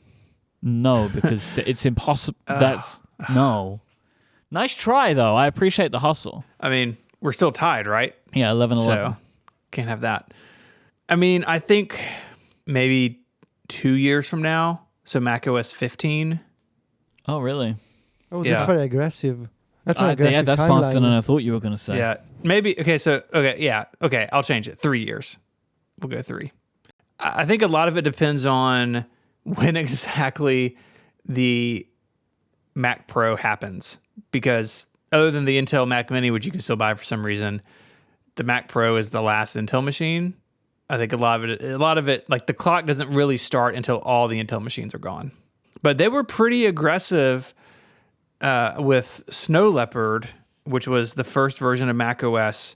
No, because it's impossible. No. Nice try, though. I appreciate the hustle. I mean, we're still tied, right? Yeah, 11-11. So, can't have that. I mean, I think maybe 2 years from now, so macOS 15. Oh, really? Oh, that's very aggressive. That's an aggressive Yeah, that's timeline. faster than I thought you were going to say. Yeah, maybe. Okay, I'll change it. 3 years. We'll go 3. I think a lot of it depends on when exactly the Mac Pro happens, because other than the Intel Mac Mini, which you can still buy for some reason, the Mac Pro is the last Intel machine. I think a lot of it, like the clock doesn't really start until all the Intel machines are gone. But they were pretty aggressive with Snow Leopard, which was the first version of macOS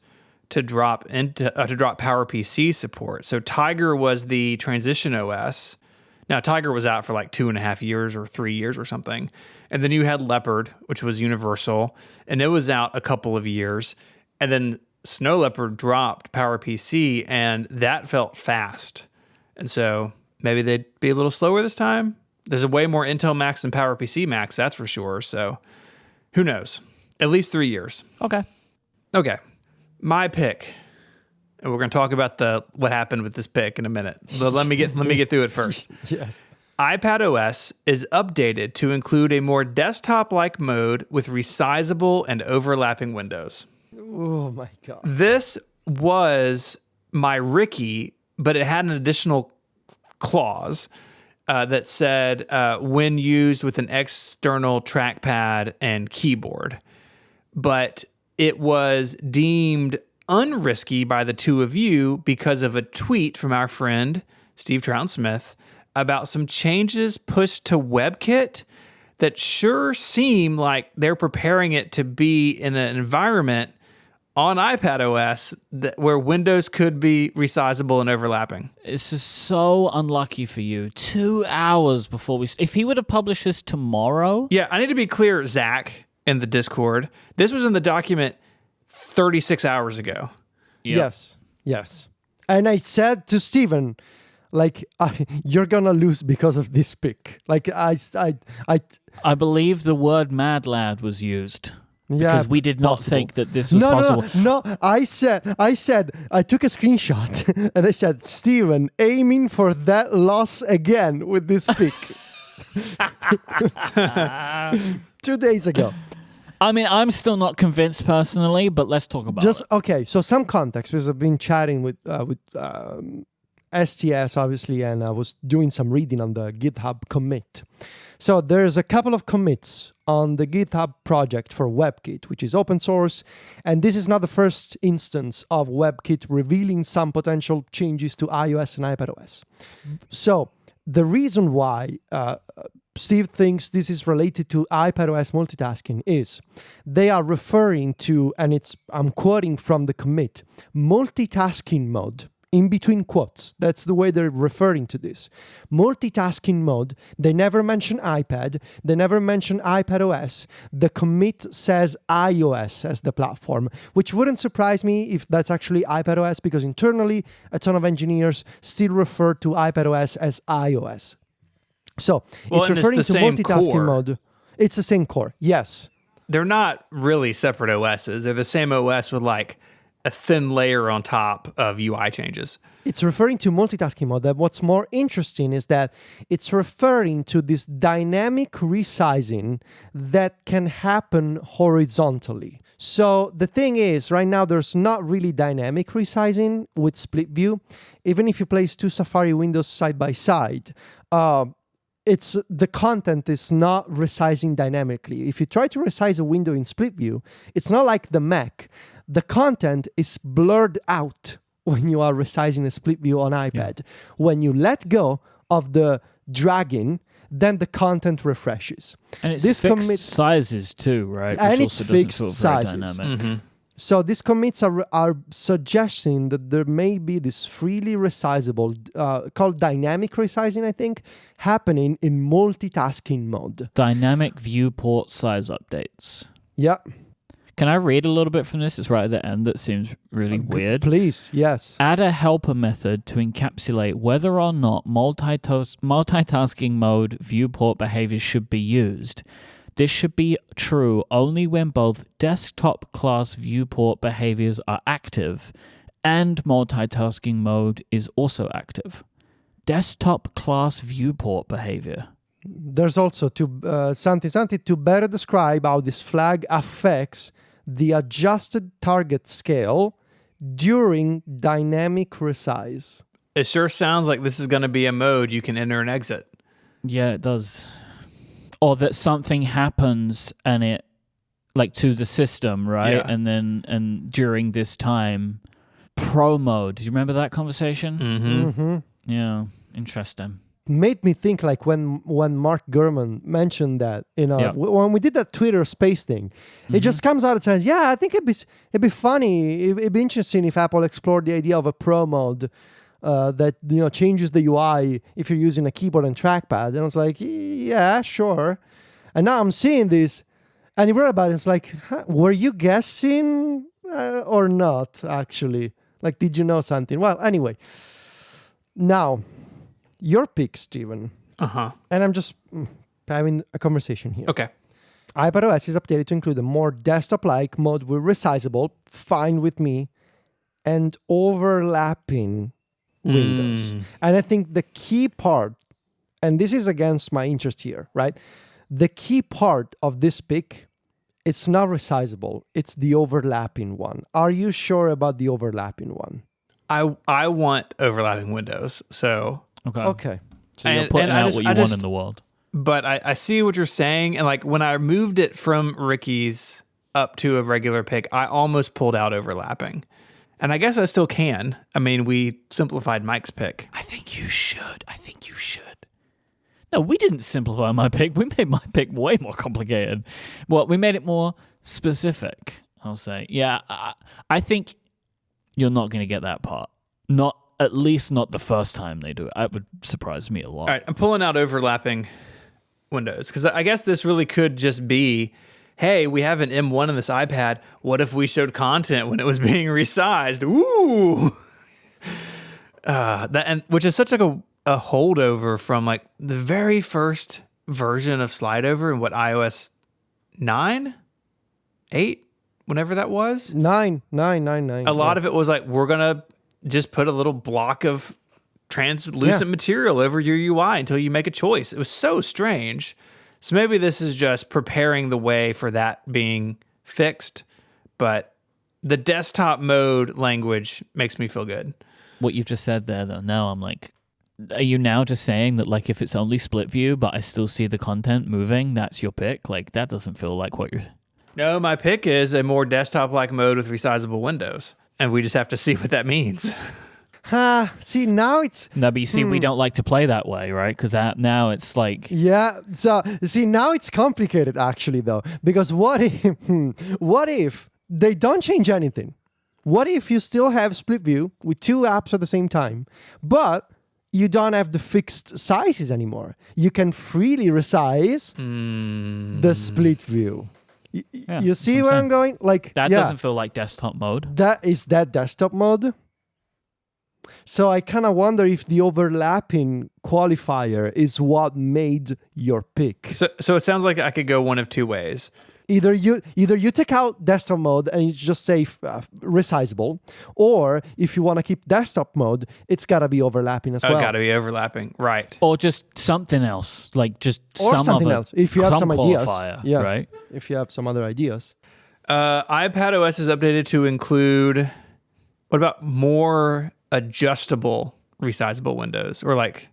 to drop PowerPC support. So Tiger was the transition OS. Now Tiger was out for like 2.5 years or 3 years or something, and then you had Leopard, which was universal, and it was out a couple of years, and then Snow Leopard dropped PowerPC, and that felt fast. And so maybe they'd be a little slower this time. There's a way more Intel Macs than PowerPC Macs, that's for sure. So who knows? At least 3 years. Okay. My pick, and we're going to talk about what happened with this pick in a minute. But let me get through it first. Yes. iPadOS is updated to include a more desktop-like mode with resizable and overlapping windows. Oh my God. This was my Rickie, but it had an additional clause that said when used with an external trackpad and keyboard. But it was deemed unrisky by the two of you because of a tweet from our friend Steve Trouton-Smith about some changes pushed to WebKit that sure seem like they're preparing it to be in an environment on iPadOS where windows could be resizable and overlapping. This is so unlucky for you. 2 hours before if he would have published this tomorrow. Yeah, I need to be clear, Zach, in the Discord. This was in the document 36 hours ago. Yep. Yes. And I said to Steven, like, you're gonna lose because of this pick. Like, I believe the word "mad lad" was used because we did not think that this was possible. No. I said, I took a screenshot and I said, Steven, aiming for that loss again with this pick. 2 days ago. I mean, I'm still not convinced personally, but let's talk about it. Okay, so some context, because I've been chatting with STS, obviously, and I was doing some reading on the GitHub commit. So there's a couple of commits on the GitHub project for WebKit, which is open source, and this is not the first instance of WebKit revealing some potential changes to iOS and iPadOS. So the reason why Steve thinks this is related to iPadOS multitasking is they are referring to, and I'm quoting from the commit, multitasking mode, in between quotes. That's the way they're referring to this. Multitasking mode, they never mention iPad, they never mention iPadOS. The commit says iOS as the platform, which wouldn't surprise me if that's actually iPadOS, because internally, a ton of engineers still refer to iPadOS as iOS. So it's referring to multitasking mode. It's the same core, yes. They're not really separate OSs. They're the same OS with like a thin layer on top of UI changes. It's referring to multitasking mode. What's more interesting is that it's referring to this dynamic resizing that can happen horizontally. So the thing is, right now, there's not really dynamic resizing with split view. Even if you place two Safari windows side by side, it's the content is not resizing dynamically. If you try to resize a window in split view, it's not like the Mac. The content is blurred out when you are resizing a split view on iPad. Yeah. When you let go of the dragging, then the content refreshes. And it's fixed sizes too, right? And it's fixed sizes. Mm-hmm. So these commits are suggesting that there may be this freely resizable, called dynamic resizing, I think, happening in multitasking mode. Dynamic viewport size updates. Yeah. Can I read a little bit from this? It's right at the end that seems really weird. Please, yes. Add a helper method to encapsulate whether or not multitasking mode viewport behaviors should be used. This should be true only when both desktop class viewport behaviors are active and multitasking mode is also active. Desktop class viewport behavior. There's also something to better describe how this flag affects the adjusted target scale during dynamic resize. It sure sounds like this is going to be a mode you can enter and exit. Yeah, it does. Or that something happens and it, like, to the system, right? Yeah. And during this time, pro mode. Do you remember that conversation? Mm-hmm. Mm-hmm. Yeah, interesting. Made me think like when Mark Gurman mentioned that, when we did that Twitter space thing, it just comes out and says, yeah, I think it'd be funny, it'd be interesting if Apple explored the idea of a pro mode that changes the UI if you're using a keyboard and trackpad. And I was like, yeah, sure. And now I'm seeing this, and he wrote about it. It's like, were you guessing or not? Actually, like, did you know something? Well, anyway, now. Your pick, Steven. Uh-huh. And I'm just having a conversation here. Okay. iPadOS is updated to include a more desktop-like mode with resizable, fine with me, and overlapping windows. And I think the key part, and this is against my interest here, right? The key part of this pick, it's not resizable. It's the overlapping one. Are you sure about the overlapping one? I want overlapping windows, so... Okay. So you're putting out what you want in the world. But I see what you're saying. And like when I moved it from Rickies up to a regular pick, I almost pulled out overlapping. And I guess I still can. I mean, we simplified Mike's pick. I think you should. No, we didn't simplify my pick. We made my pick way more complicated. Well, we made it more specific, I'll say. Yeah, I think you're not going to get that part. At least not the first time they do it. That would surprise me a lot. All right, I'm pulling out overlapping windows because I guess this really could just be, hey, we have an M1 in this iPad. What if we showed content when it was being resized? Ooh! which is such like a holdover from like the very first version of slide over and what iOS 9, 8, whenever that was. 9. A lot of it was like, we're going to just put a little block of translucent material over your UI until you make a choice. It was so strange. So maybe this is just preparing the way for that being fixed, but the desktop mode language makes me feel good. What you've just said there, though, now I'm like, are you now just saying that, like, if it's only split view, but I still see the content moving, that's your pick? Like, that doesn't feel like what you're... No, my pick is a more desktop-like mode with resizable windows, and we just have to see what that means. See, now it's... No, but you see, we don't like to play that way, right? Because now it's like... Yeah, so, see, now it's complicated, actually, though, because what if they don't change anything? What if you still have split view with 2 apps at the same time, but you don't have the fixed sizes anymore? You can freely resize the split view. You see where I'm going? Like that doesn't feel like desktop mode. That desktop mode. So I kind of wonder if the overlapping qualifier is what made your pick. So it sounds like I could go one of two ways. Either you take out desktop mode and you just say resizable, or if you want to keep desktop mode, it's got to be overlapping as well. Oh, got to be overlapping, right? Or just something else, like just or something else. If you have some ideas, right? If you have some other ideas. iPad OS is updated to include. What about more adjustable, resizable windows, or like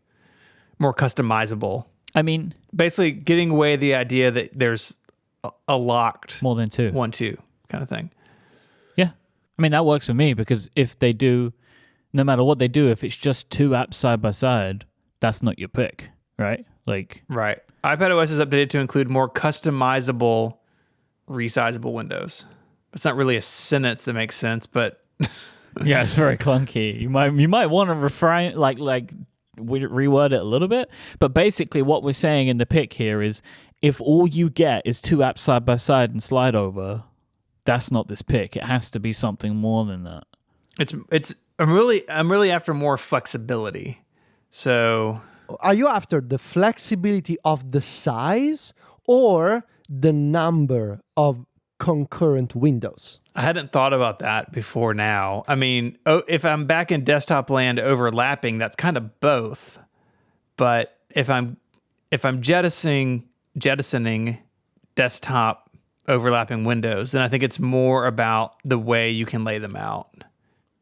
more customizable? I mean, basically getting away the idea that there's a locked more than 2, 1, 2 kind of thing. Yeah, I mean that works for me because if they do, no matter what they do, if it's just 2 apps side by side, that's not your pick, right? Like, right. iPad OS is updated to include more customizable, resizable windows. It's not really a sentence that makes sense, but yeah, it's very clunky. You might want to refine like reword it a little bit, but basically what we're saying in the pick here is, if all you get is 2 apps side by side and slide over, that's not this pick. It has to be something more than that. I'm really after more flexibility. So, are you after the flexibility of the size or the number of concurrent windows? I hadn't thought about that before now. I mean, if I'm back in desktop land overlapping, that's kind of both. But if I'm jettisoning desktop overlapping windows, then I think it's more about the way you can lay them out.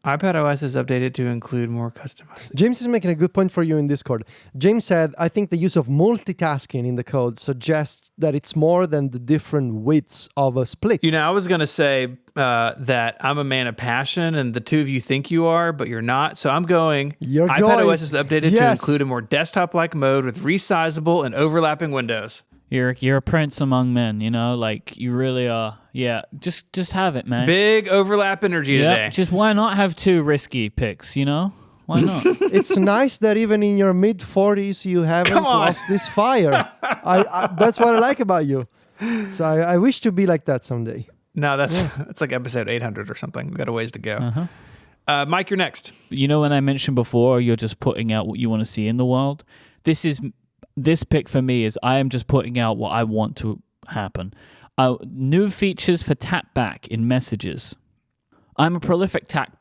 iPad OS is updated to include more customization. James is making a good point for you in Discord. James said, I think the use of multitasking in the code suggests that it's more than the different widths of a split. You know, I was going to say that I'm a man of passion and the two of you think you are, but you're not. So I'm going, iPad OS is updated to include a more desktop-like mode with resizable and overlapping windows. You're a prince among men, you know, like you really are. Yeah, just have it, man. Big overlap energy today. Just why not have 2 risky picks, you know? Why not? It's nice that even in your mid-40s you haven't lost this fire. That's what I like about you. So I wish to be like that someday. No, that's like episode 800 or something. We've got a ways to go. Uh-huh. Mike, you're next. You know, when I mentioned before, you're just putting out what you want to see in the world. This pick for me is I am just putting out what I want to happen. New features for tap back in messages. I'm a prolific tap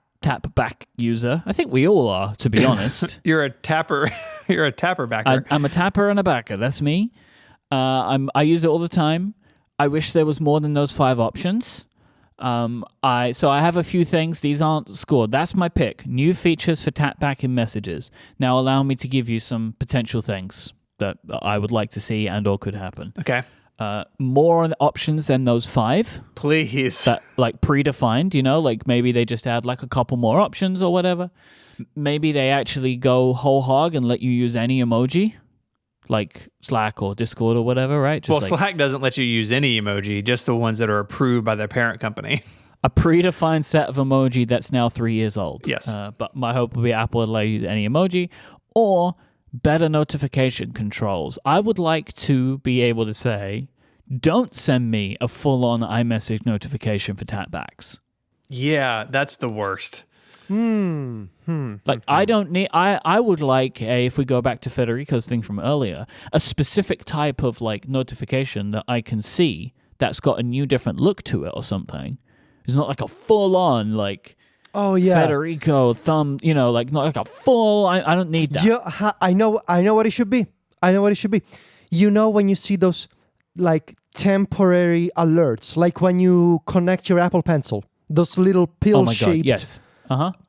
back user. I think we all are, to be honest. You're a tapper. You're a tapper backer. I'm a tapper and a backer. That's me. I use it all the time. I wish there was more than those 5 options. So I have a few things. These aren't scored. That's my pick. New features for tap back in messages. Now allow me to give you some potential things that I would like to see and or could happen. Okay. More options than those 5. Please. That like predefined, you know, like maybe they just add like a couple more options or whatever. Maybe they actually go whole hog and let you use any emoji, like Slack or Discord or whatever, right? Just Slack doesn't let you use any emoji, just the ones that are approved by their parent company. A predefined set of emoji that's now 3 years old. Yes. But my hope would be Apple would allow you any emoji, or better notification controls. I would like to be able to say, don't send me a full-on iMessage notification for tapbacks. Yeah, that's the worst. Like I don't need. I would like if we go back to Federico's thing from earlier, a specific type of like notification that I can see that's got a new different look to it or something. It's not like a full on like. Oh yeah, Federico thumb. Like not like a full. I don't need that. Yeah, I know what it should be. When you see those like temporary alerts, like when you connect your Apple Pencil, those little pill-shaped. God, yes.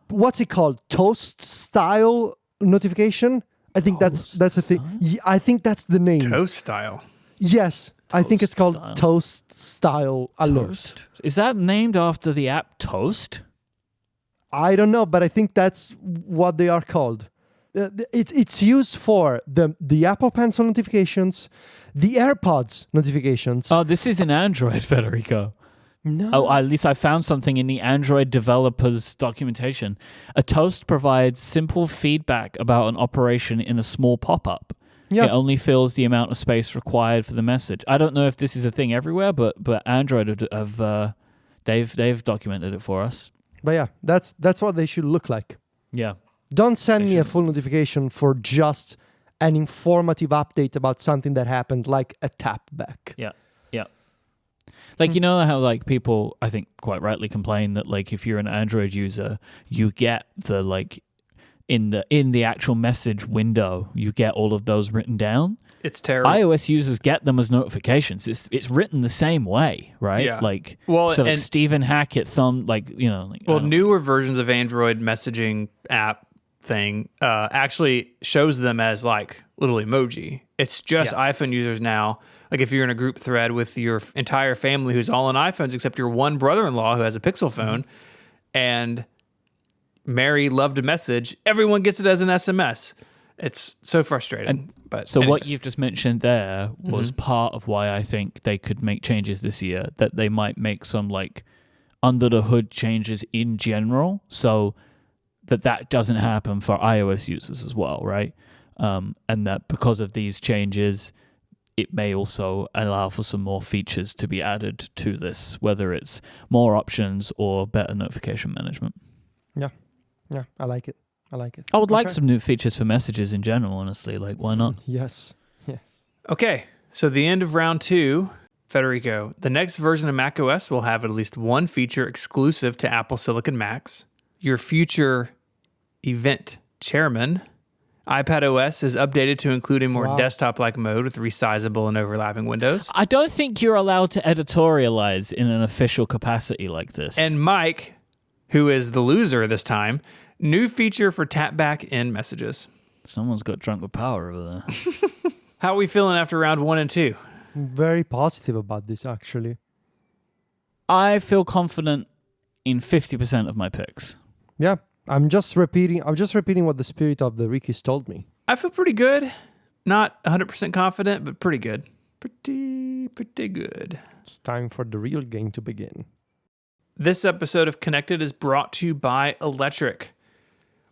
What's it called? Toast style notification. I think that's a thing. I think that's the name. Toast style. Yes, I think it's called style. Toast style alert. Toast? Is that named after the app Toast? I don't know, but I think that's what they are called. It's used for the Apple Pencil notifications, the AirPods notifications. Oh, this is in Android, Federico. No. Oh, at least I found something in the Android developers documentation. A toast provides simple feedback about an operation in a small pop-up. Yeah. It only fills the amount of space required for the message. I don't know if this is a thing everywhere, but Android have they've documented it for us. But yeah, that's what they should look like. Yeah. Don't send me a full notification for just an informative update about something that happened, like a tap back. Yeah. Yeah. Like, you know how like people, I think quite rightly complain that like if you're an Android user, you get the like in the actual message window, you get all of those written down. It's terrible. iOS users get them as notifications. It's written the same way, right? Yeah. Like, Well, so like and- Stephen Hackett thumb, like, you know. Like, Well, newer versions of Android messaging app thing actually shows them as like little emoji. It's just iPhone users now. Like if you're in a group thread with your entire family who's all on iPhones except your one brother-in-law who has a Pixel phone, and Mary loved a message, everyone gets it as an SMS. It's so frustrating. But so what anyways. you've just mentioned there was part of why I think they could make changes this year, that they might make some like under the hood changes in general, so that doesn't happen for iOS users as well, right? And that because of these changes, it may also allow for some more features to be added to this, whether it's more options or better notification management. Yeah, I like it. I would like some new features for messages in general, honestly. Like, why not? Yes. Okay, so the end of round 2, Federico. The next version of macOS will have at least one feature exclusive to Apple Silicon Macs. Your future event chairman, iPadOS, is updated to include a more desktop-like mode with resizable and overlapping windows. I don't think you're allowed to editorialize in an official capacity like this. And Mike, who is the loser this time, new feature for tap back in messages. Someone's got drunk with power over there. How are we feeling after round 1 and 2? Very positive about this, actually. I feel confident in 50% of my picks. Yeah, I'm just repeating what the spirit of the Rickies told me. I feel pretty good. Not 100% confident, but pretty good. Pretty good. It's time for the real game to begin. This episode of Connected is brought to you by Electric.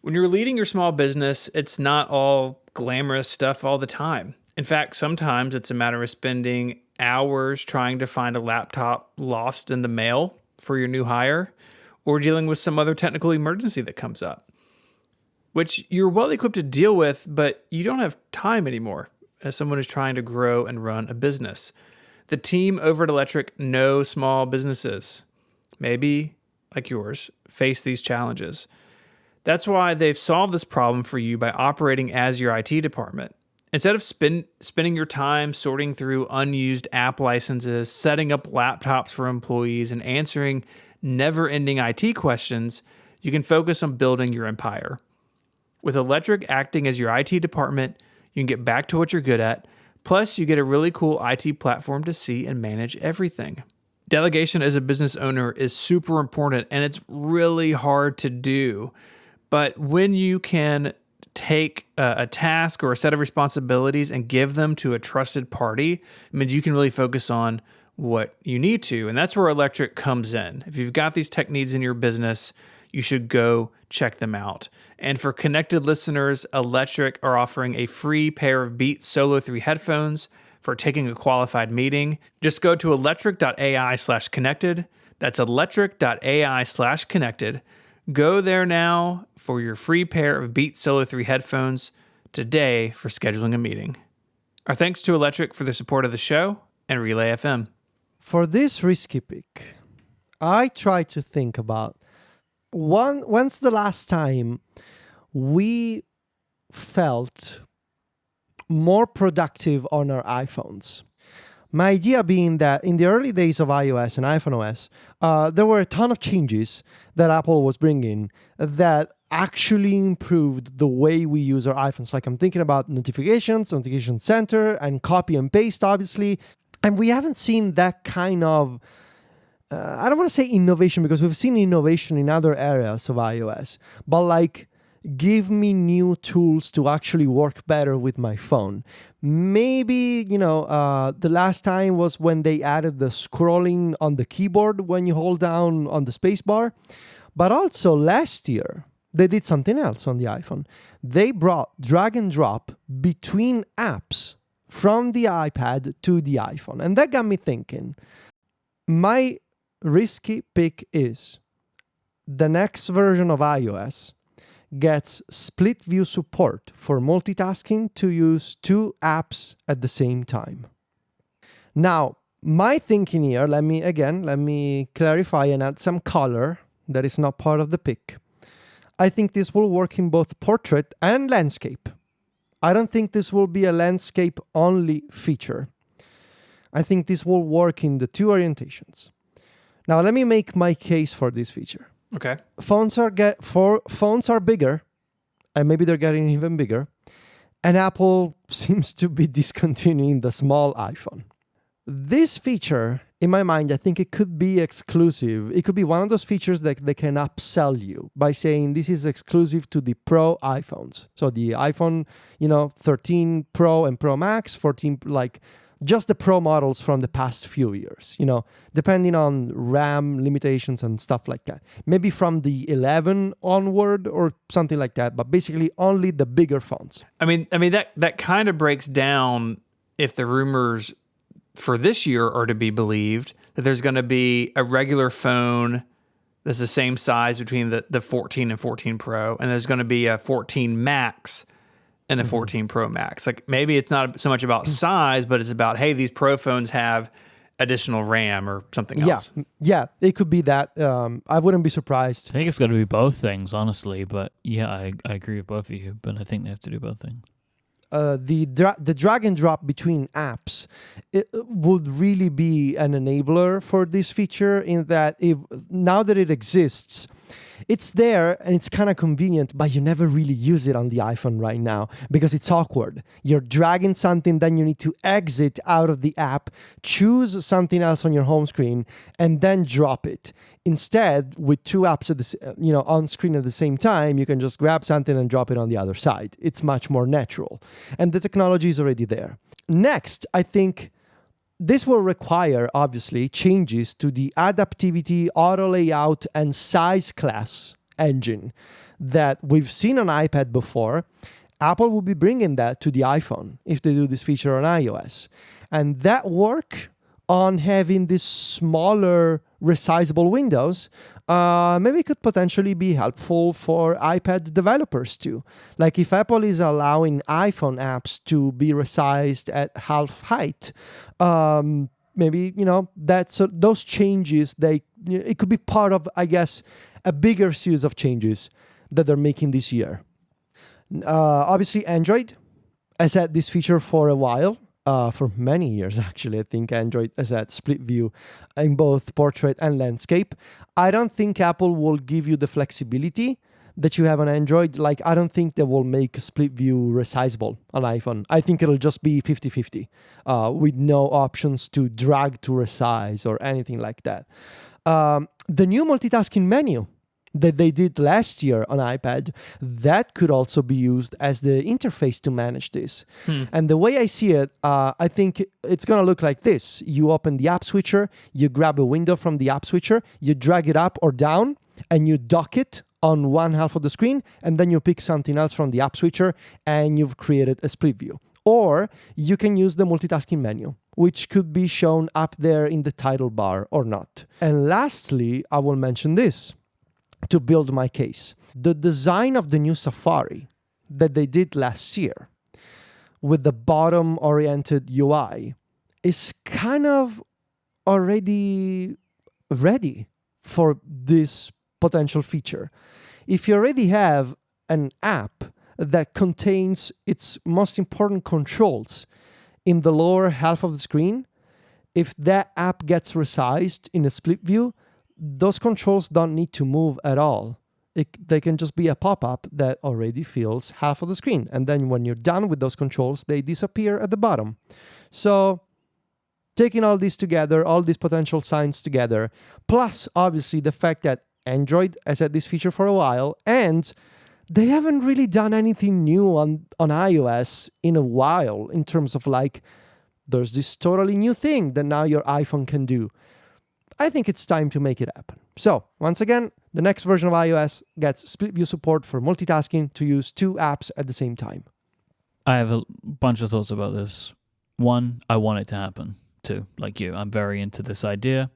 When you're leading your small business, it's not all glamorous stuff all the time. In fact, sometimes it's a matter of spending hours trying to find a laptop lost in the mail for your new hire, or dealing with some other technical emergency that comes up, which you're well equipped to deal with, but you don't have time anymore as someone who's trying to grow and run a business. The team over at Electric know small businesses, maybe like yours, face these challenges. That's why they've solved this problem for you by operating as your IT department. Instead of spending your time sorting through unused app licenses, setting up laptops for employees, and answering never-ending IT questions, you can focus on building your empire. With Electric acting as your IT department, you can get back to what you're good at, plus you get a really cool IT platform to see and manage everything. Delegation as a business owner is super important, and it's really hard to do. But when you can take a task or a set of responsibilities and give them to a trusted party, it means you can really focus on what you need to. And that's where Electric comes in. If you've got these tech needs in your business, you should go check them out. And for Connected listeners, Electric are offering a free pair of Beats Solo 3 headphones for taking a qualified meeting. Just go to electric.ai/connected. That's electric.ai/connected. Go there now for your free pair of Beats Solo 3 headphones today for scheduling a meeting. Our thanks to Electric for the support of the show and Relay FM. For this risky pick, I try to think about when's the last time we felt more productive on our iPhones. My idea being that in the early days of iOS and iPhone OS, there were a ton of changes that Apple was bringing that actually improved the way we use our iPhones. Like I'm thinking about notifications, notification center, and copy and paste, obviously. And we haven't seen that kind of, I don't want to say innovation because we've seen innovation in other areas of iOS, but like give me new tools to actually work better with my phone. Maybe, the last time was when they added the scrolling on the keyboard when you hold down on the space bar. But also last year, they did something else on the iPhone. They brought drag and drop between apps from the iPad to the iPhone. And that got me thinking. My risky pick is the next version of iOS gets split view support for multitasking to use two apps at the same time. Now, my thinking here, let me clarify and add some color that is not part of the pick. I think this will work in both portrait and landscape. I don't think this will be a landscape only feature. I think this will work in the two orientations. Now, let me make my case for this feature. Okay. Phones are bigger, and maybe they're getting even bigger, and Apple seems to be discontinuing the small iPhone. This feature, in my mind, I think it could be exclusive. It could be one of those features that they can upsell you by saying this is exclusive to the Pro iPhones. So the iPhone, 13 Pro and Pro Max, 14, just the Pro models from the past few years, depending on RAM limitations and stuff like that. Maybe from the 11 onward or something like that, but basically only the bigger phones. I mean that kind of breaks down if the rumors for this year are to be believed, that there's going to be a regular phone that's the same size between the 14 and 14 Pro, and there's going to be a 14 Max and a 14 Pro Max. Like maybe it's not so much about size, but it's about, hey, these Pro phones have additional RAM or something else. Yeah, it could be that. I wouldn't be surprised. I think it's going to be both things, honestly. But yeah, I agree with both of you. But I think they have to do both things. The drag and drop between apps, it would really be an enabler for this feature in that now that it exists, it's there and it's kind of convenient, but you never really use it on the iPhone right now because it's awkward. You're dragging something, then you need to exit out of the app, choose something else on your home screen, and then drop it. Instead, with two apps on screen at the same time, you can just grab something and drop it on the other side. It's much more natural, and the technology is already there. Next, I think this will require, obviously, changes to the Adaptivity, Auto Layout, and Size class engine that we've seen on iPad before. Apple will be bringing that to the iPhone if they do this feature on iOS. And that work on having these smaller resizable windows, maybe could potentially be helpful for iPad developers too. Like if Apple is allowing iPhone apps to be resized at half height, maybe, those changes, it could be part of, I guess, a bigger series of changes that they're making this year. Obviously, Android has had this feature for a while. For many years, actually. I think Android has had split view in both portrait and landscape. I don't think Apple will give you the flexibility that you have on Android. Like, I don't think they will make split view resizable on iPhone. I think it'll just be 50-50 with no options to drag to resize or anything like that. The new multitasking menu that they did last year on iPad, that could also be used as the interface to manage this. And the way I see it, I think it's going to look like this. You open the app switcher, you grab a window from the app switcher, you drag it up or down, and you dock it on one half of the screen, and then you pick something else from the app switcher, and you've created a split view. Or you can use the multitasking menu, which could be shown up there in the title bar or not. And lastly, I will mention this. to build my case. The design of the new Safari that they did last year with the bottom-oriented UI is kind of already ready for this potential feature. If you already have an app that contains its most important controls in the lower half of the screen, if that app gets resized in a split view, those controls don't need to move at all. They can just be a pop-up that already fills half of the screen. And then when you're done with those controls, they disappear at the bottom. So taking all these together, all these potential signs together, plus obviously the fact that Android has had this feature for a while, and they haven't really done anything new on iOS in a while in terms of like, there's this totally new thing that now your iPhone can do. I think it's time to make it happen. So once again, the next version of iOS gets split view support for multitasking to use 2 apps at the same time. I have a bunch of thoughts about this. 1, I want it to happen. 2, like you, I'm very into this idea.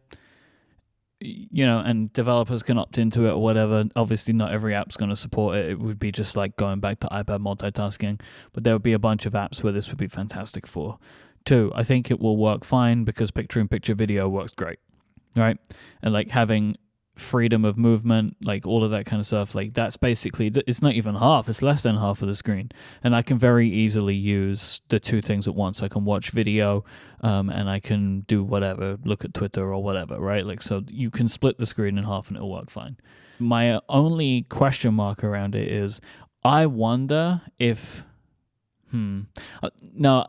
And developers can opt into it or whatever. Obviously, not every app's going to support it. It would be just like going back to iPad multitasking. But there would be a bunch of apps where this would be fantastic for. 2, I think it will work fine because picture-in-picture video works great, right? And like having freedom of movement, like all of that kind of stuff, like that's basically, it's not even half, it's less than half of the screen. And I can very easily use the 2 things at once. I can watch video and I can do whatever, look at Twitter or whatever, right? Like, so you can split the screen in half and it'll work fine. My only question mark around it is, I wonder if, no,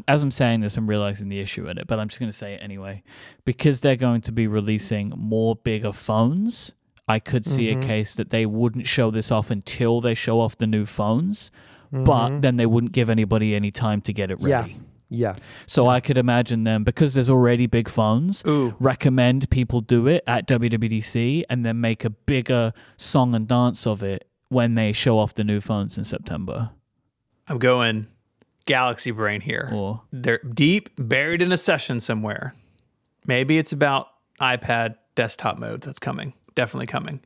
as I'm saying this, I'm realizing the issue in it, but I'm just going to say it anyway. Because they're going to be releasing more bigger phones, I could see a case that they wouldn't show this off until they show off the new phones, but then they wouldn't give anybody any time to get it ready. Yeah. So I could imagine them, because there's already big phones, recommend people do it at WWDC and then make a bigger song and dance of it when they show off the new phones in September. I'm going Galaxy brain here. Or they're deep, buried in a session somewhere. Maybe it's about iPad desktop mode that's coming. Definitely coming.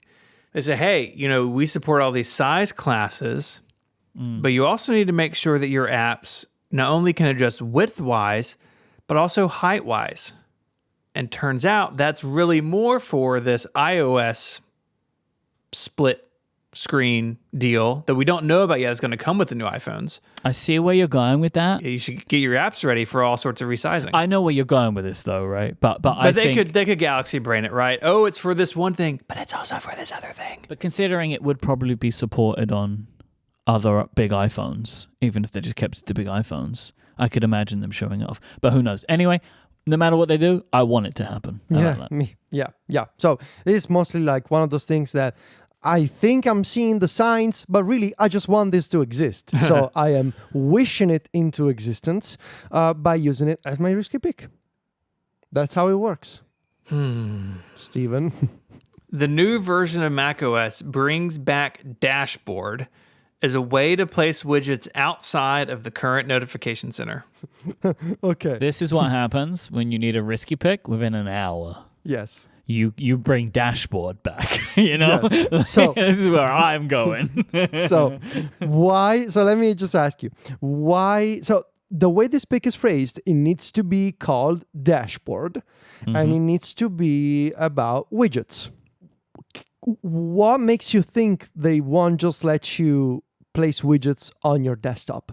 They say, hey, we support all these size classes, but you also need to make sure that your apps not only can adjust width-wise, but also height-wise. And turns out that's really more for this iOS split screen deal that we don't know about yet is going to come with the new iPhones. I see where you're going with that. You should get your apps ready for all sorts of resizing. I know where you're going with this though, right? But they could Galaxy brain it, right? Oh, it's for this one thing, but it's also for this other thing. But considering it would probably be supported on other big iPhones, even if they just kept it to big iPhones, I could imagine them showing it off. But who knows? Anyway, no matter what they do, I want it to happen. Yeah. So it is mostly like one of those things that I think I'm seeing the signs, but really, I just want this to exist. So I am wishing it into existence by using it as my risky pick. That's how it works. Steven? The new version of macOS brings back Dashboard as a way to place widgets outside of the current notification center. Okay. This is what happens when you need a risky pick within an hour. Yes. You bring Dashboard back, Yes. So this is where I'm going. So let me just ask you, why? So the way this pick is phrased, it needs to be called Dashboard, and it needs to be about widgets. What makes you think they won't just let you place widgets on your desktop?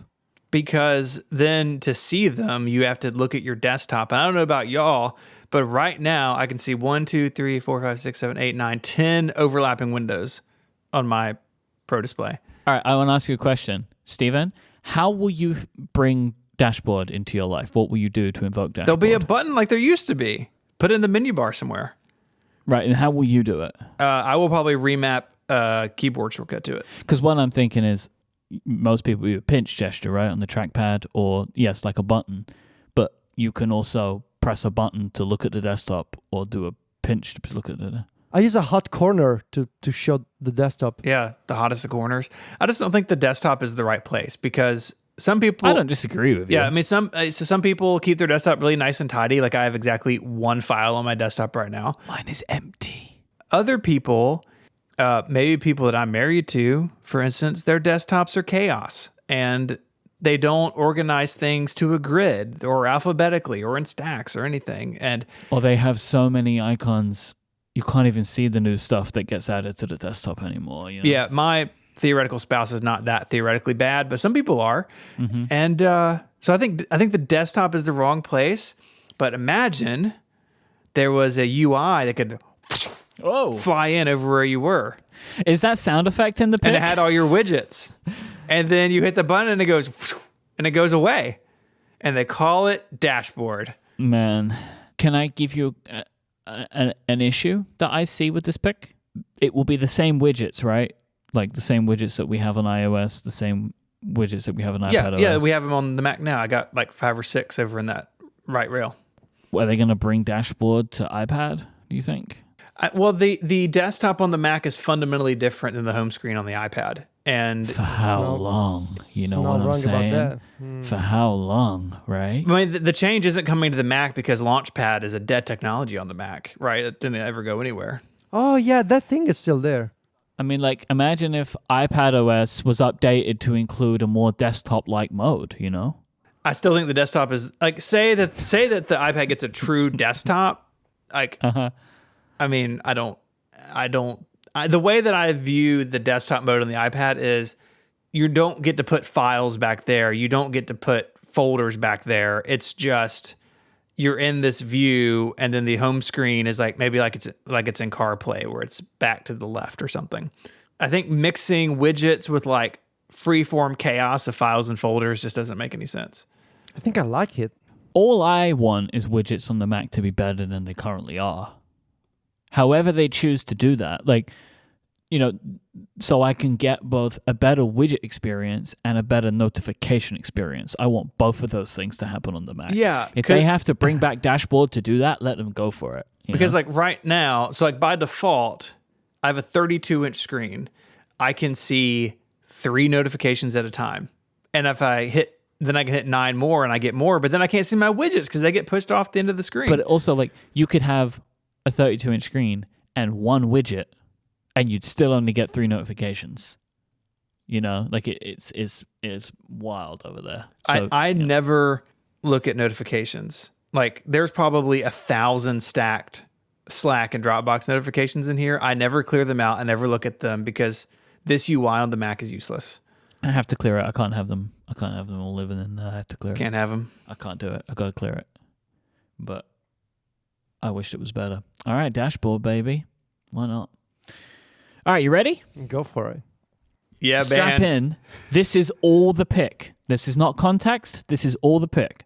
Because then to see them, you have to look at your desktop. And I don't know about y'all, but right now I can see 1, 2, 3, 4, 5, 6, 7, 8, 9, 10 overlapping windows on my Pro Display. All right, I want to ask you a question. Steven, how will you bring Dashboard into your life? What will you do to invoke Dashboard? There'll be a button like there used to be. Put it in the menu bar somewhere. Right, and how will you do it? I will probably remap a keyboard shortcut to it. Because what I'm thinking is most people do a pinch gesture, right, on the trackpad, or, yes, like a button. But you can also press a button to look at the desktop or do a pinch to look at the... I use a hot corner to show the desktop. Yeah, the hottest of corners. I just don't think the desktop is the right place because some people... I don't disagree with you. Yeah, I mean, some people keep their desktop really nice and tidy. Like I have exactly one file on my desktop right now. Mine is empty. Other people Maybe people that I'm married to, for instance, their desktops are chaos and they don't organize things to a grid or alphabetically or in stacks or anything. Or they have so many icons, you can't even see the new stuff that gets added to the desktop anymore. You know? Yeah, my theoretical spouse is not that theoretically bad, but some people are. Mm-hmm. And so I think the desktop is the wrong place. But imagine there was a UI that could fly in over where you were. Is that sound effect in the pick? And it had all your widgets. And then you hit the button and it goes away. And they call it dashboard. Man, can I give you an issue that I see with this pick? It will be the same widgets, right? Like the same widgets that we have on iOS, the same widgets that we have on iPadOS. Yeah, we have them on the Mac now. I got like 5 or 6 over in that right rail. Are they going to bring dashboard to iPad, do you think? Well, the desktop on the Mac is fundamentally different than the home screen on the iPad. And for how long? You know what I'm saying? For how long, right? I mean, the change isn't coming to the Mac because Launchpad is a dead technology on the Mac, right? It didn't ever go anywhere. Oh, yeah, that thing is still there. I mean, like, imagine if iPadOS was updated to include a more desktop-like mode, you know? I still think the desktop is, like, say that the iPad gets a true desktop, like, I mean, the way that I view the desktop mode on the iPad is you don't get to put files back there. You don't get to put folders back there. It's just you're in this view, and then the home screen is maybe it's in CarPlay where it's back to the left or something. I think mixing widgets with like freeform chaos of files and folders just doesn't make any sense. I think I like it. All I want is widgets on the Mac to be better than they currently are. However they choose to do that, like, you know, so I can get both a better widget experience and a better notification experience. I want both of those things to happen on the Mac. Yeah. If they have to bring back dashboard to do that, let them go for it. Because like right now, so like by default, I have a 32-inch screen. I can see 3 notifications at a time. And if I hit, then I can hit 9 more and I get more, but then I can't see my widgets because they get pushed off the end of the screen. But also, like, you could have a 32-inch screen and 1 widget, and you'd still only get 3 notifications. You know, like it's wild over there. So, I never look at notifications. Like there's probably 1,000 stacked Slack and Dropbox notifications in here. I never clear them out. I never look at them because this UI on the Mac is useless. I have to clear it. I can't have them all living in there. I have to clear it. Can't have them. I can't do it. I got to clear it. But I wish it was better. All right, dashboard, baby. Why not? All right, you ready? Go for it. Yeah, Strap in. This is all the pick. This is not context. This is all the pick.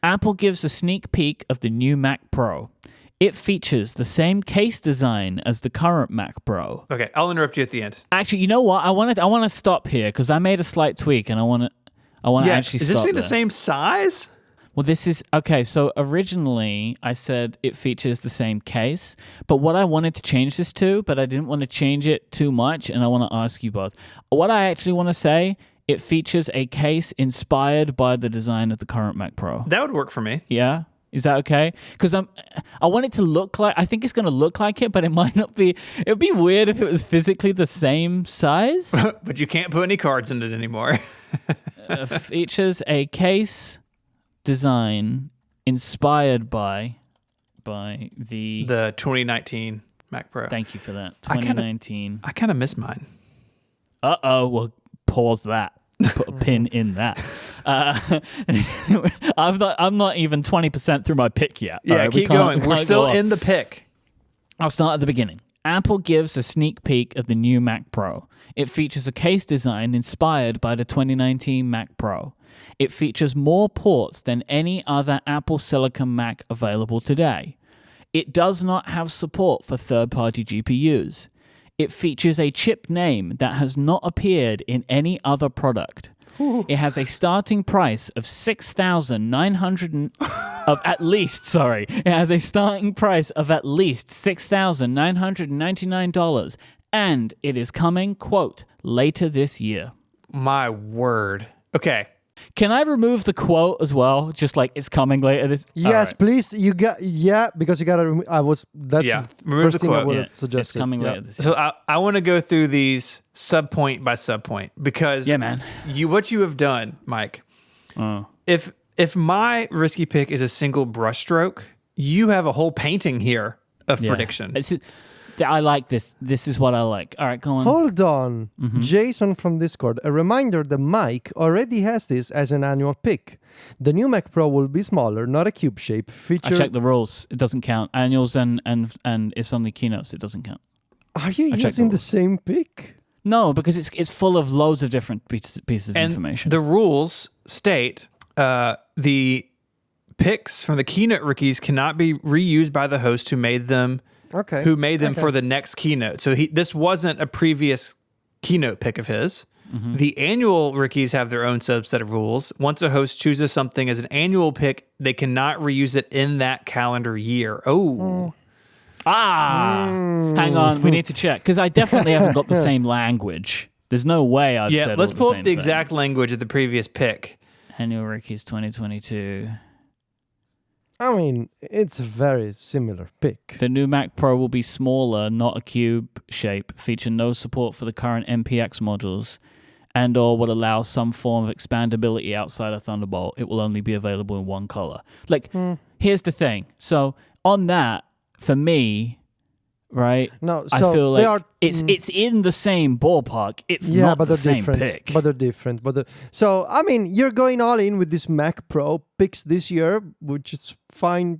Apple gives a sneak peek of the new Mac Pro. It features the same case design as the current Mac Pro. Okay, I'll interrupt you at the end. Actually, you know what? I want to stop here because I made a slight tweak, and I want to actually stop. Is this being there. the same size? Well, this is okay. So originally I said it features the same case, but what I wanted to change this to, but I didn't want to change it too much, and I want to ask you both. What I actually want to say, it features a case inspired by the design of the current Mac Pro. That would work for me. Yeah? Is that okay? Because I want it to look like, I think it's going to look like it, but it might not be. It would be weird if it was physically the same size. But you can't put any cards in it anymore. Features a case design inspired by the 2019 Mac Pro. Thank you for that. 2019. I kind of miss mine. Well, pause that. Put a pin in that. I'm not even 20% through my pick yet. Yeah, right, keep going. We're still in the pick. I'll start at the beginning. Apple gives a sneak peek of the new Mac Pro. It features a case design inspired by the 2019 Mac Pro. It features more ports than any other Apple Silicon Mac available today. It does not have support for third-party GPUs. It features a chip name that has not appeared in any other product. It has a starting price of It has a starting price of at least $6,999, and it is coming, quote, later this year. My word. Okay. Can I remove the quote as well? Just like it's coming later. Yes, please. You got because you got to. That's the remove first the thing I quote. would have suggested. It's coming later this So year. I want to go through these sub-point by sub-point because man. What you have done, Mike, if my risky pick is a single brushstroke, you have a whole painting here of prediction. I like this. This is what I like. All right, go on. Hold on. Jason from Discord. A reminder that Mike already has this as an annual pick. The new Mac Pro will be smaller, not a cube shape. I checked the rules. It doesn't count. Annuals and it's only keynotes. It doesn't count. Are you using the same pick? No, because it's full of loads of different pieces of information. The rules state the picks from the keynote rookies cannot be reused by the host who made them. Okay. Who made them for the next keynote. So this wasn't a previous keynote pick of his. The annual rookies have their own subset of rules. Once a host chooses something as an annual pick, they cannot reuse it in that calendar year. Hang on. We need to check. Because I definitely haven't got the same language. There's no way I've said let's pull the up the same exact language of the previous pick. Annual Rickies 2022. I mean, it's a very similar pick. The new Mac Pro will be smaller, not a cube shape, feature no support for the current MPX modules, and or will allow some form of expandability outside of Thunderbolt. It will only be available in one color. Here's the thing. So on that, for me, right? No, I so feel they like are, it's in the same ballpark. It's not but the they're same different. pick. But they're different. So I mean, you're going all in with this Mac Pro picks this year, which is fine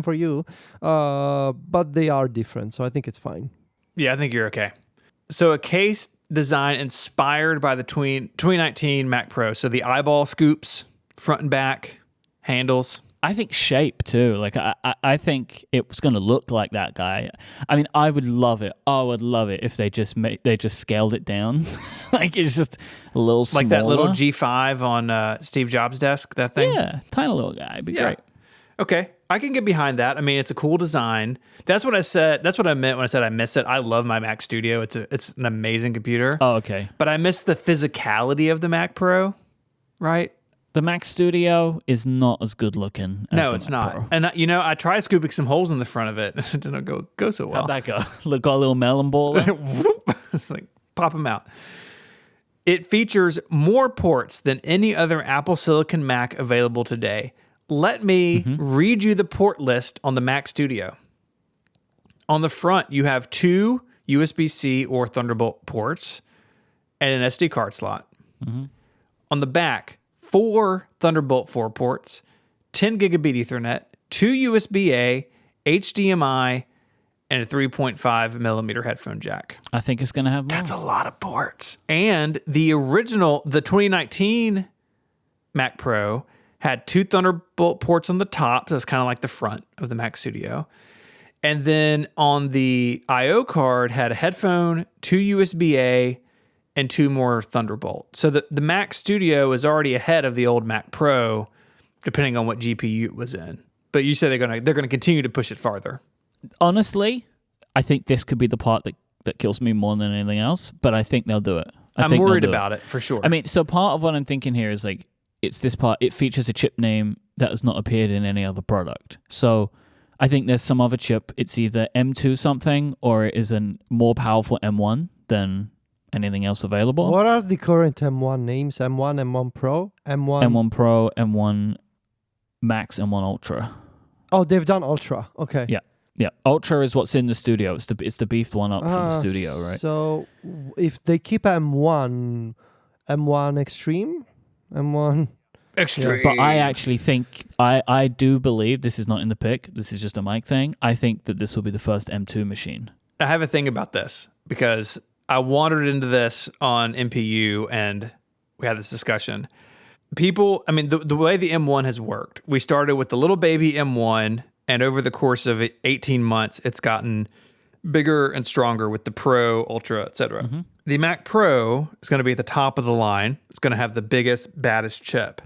for you. But they are different, so I think it's fine. Yeah, I think you're okay. So a case design inspired by the 2019 Mac Pro. So the eyeball scoops, front and back, handles. I think shape too. Like I think it was going to look like that guy. I mean, I would love it. I would love it if they just scaled it down. Like it's just a little smaller. Like that little G5 on Steve Jobs' desk, that thing? Yeah, tiny little guy. It'd be great. Okay, I can get behind that. I mean, it's a cool design. That's what I said. That's what I meant when I said I miss it. I love my Mac Studio. It's an amazing computer. Oh, okay. But I miss the physicality of the Mac Pro, right? The Mac Studio is not as good looking as No, the it's Mac not. Pro. And I tried scooping some holes in the front of it. It didn't go so well. How'd that go? Look, got a little melon ball there? Like, pop them out. It features more ports than any other Apple Silicon Mac available today. Let me read you the port list on the Mac Studio. On the front, you have 2 USB-C or Thunderbolt ports and an SD card slot. On the back, 4 Thunderbolt 4 ports, 10 gigabit Ethernet, 2 USB-A, HDMI, and a 3.5 millimeter headphone jack. I think it's going to have more. That's a lot of ports. And the 2019 Mac Pro had 2 Thunderbolt ports on the top. So it's kind of like the front of the Mac Studio. And then on the I/O card had a headphone, 2 USB-A, and 2 more Thunderbolt. So the Mac Studio is already ahead of the old Mac Pro, depending on what GPU it was in. But you say they're gonna continue to push it farther. Honestly, I think this could be the part that kills me more than anything else, but I think they'll do it. I'm worried about it for sure. I mean, so part of what I'm thinking here is like, it's this part, it features a chip name that has not appeared in any other product. So I think there's some other chip. It's either M2 something or it is a more powerful M1 than anything else available. What are the current M1 names? M1, M1 Pro, M1 Pro, M1 Max, M1 Ultra. Oh, they've done Ultra. Okay. Yeah. Ultra is what's in the studio. It's the beefed one up for the studio, right? So if they keep M1 Extreme, M1 Extreme. But I actually think, I do believe, this is not in the pick, this is just a mic thing, I think that this will be the first M2 machine. I have a thing about this because I wandered into this on MPU and we had this discussion. People, I mean, the way the M1 has worked, we started with the little baby M1, and over the course of 18 months, it's gotten bigger and stronger with the Pro, Ultra, etc. The Mac Pro is going to be at the top of the line. It's going to have the biggest, baddest chip.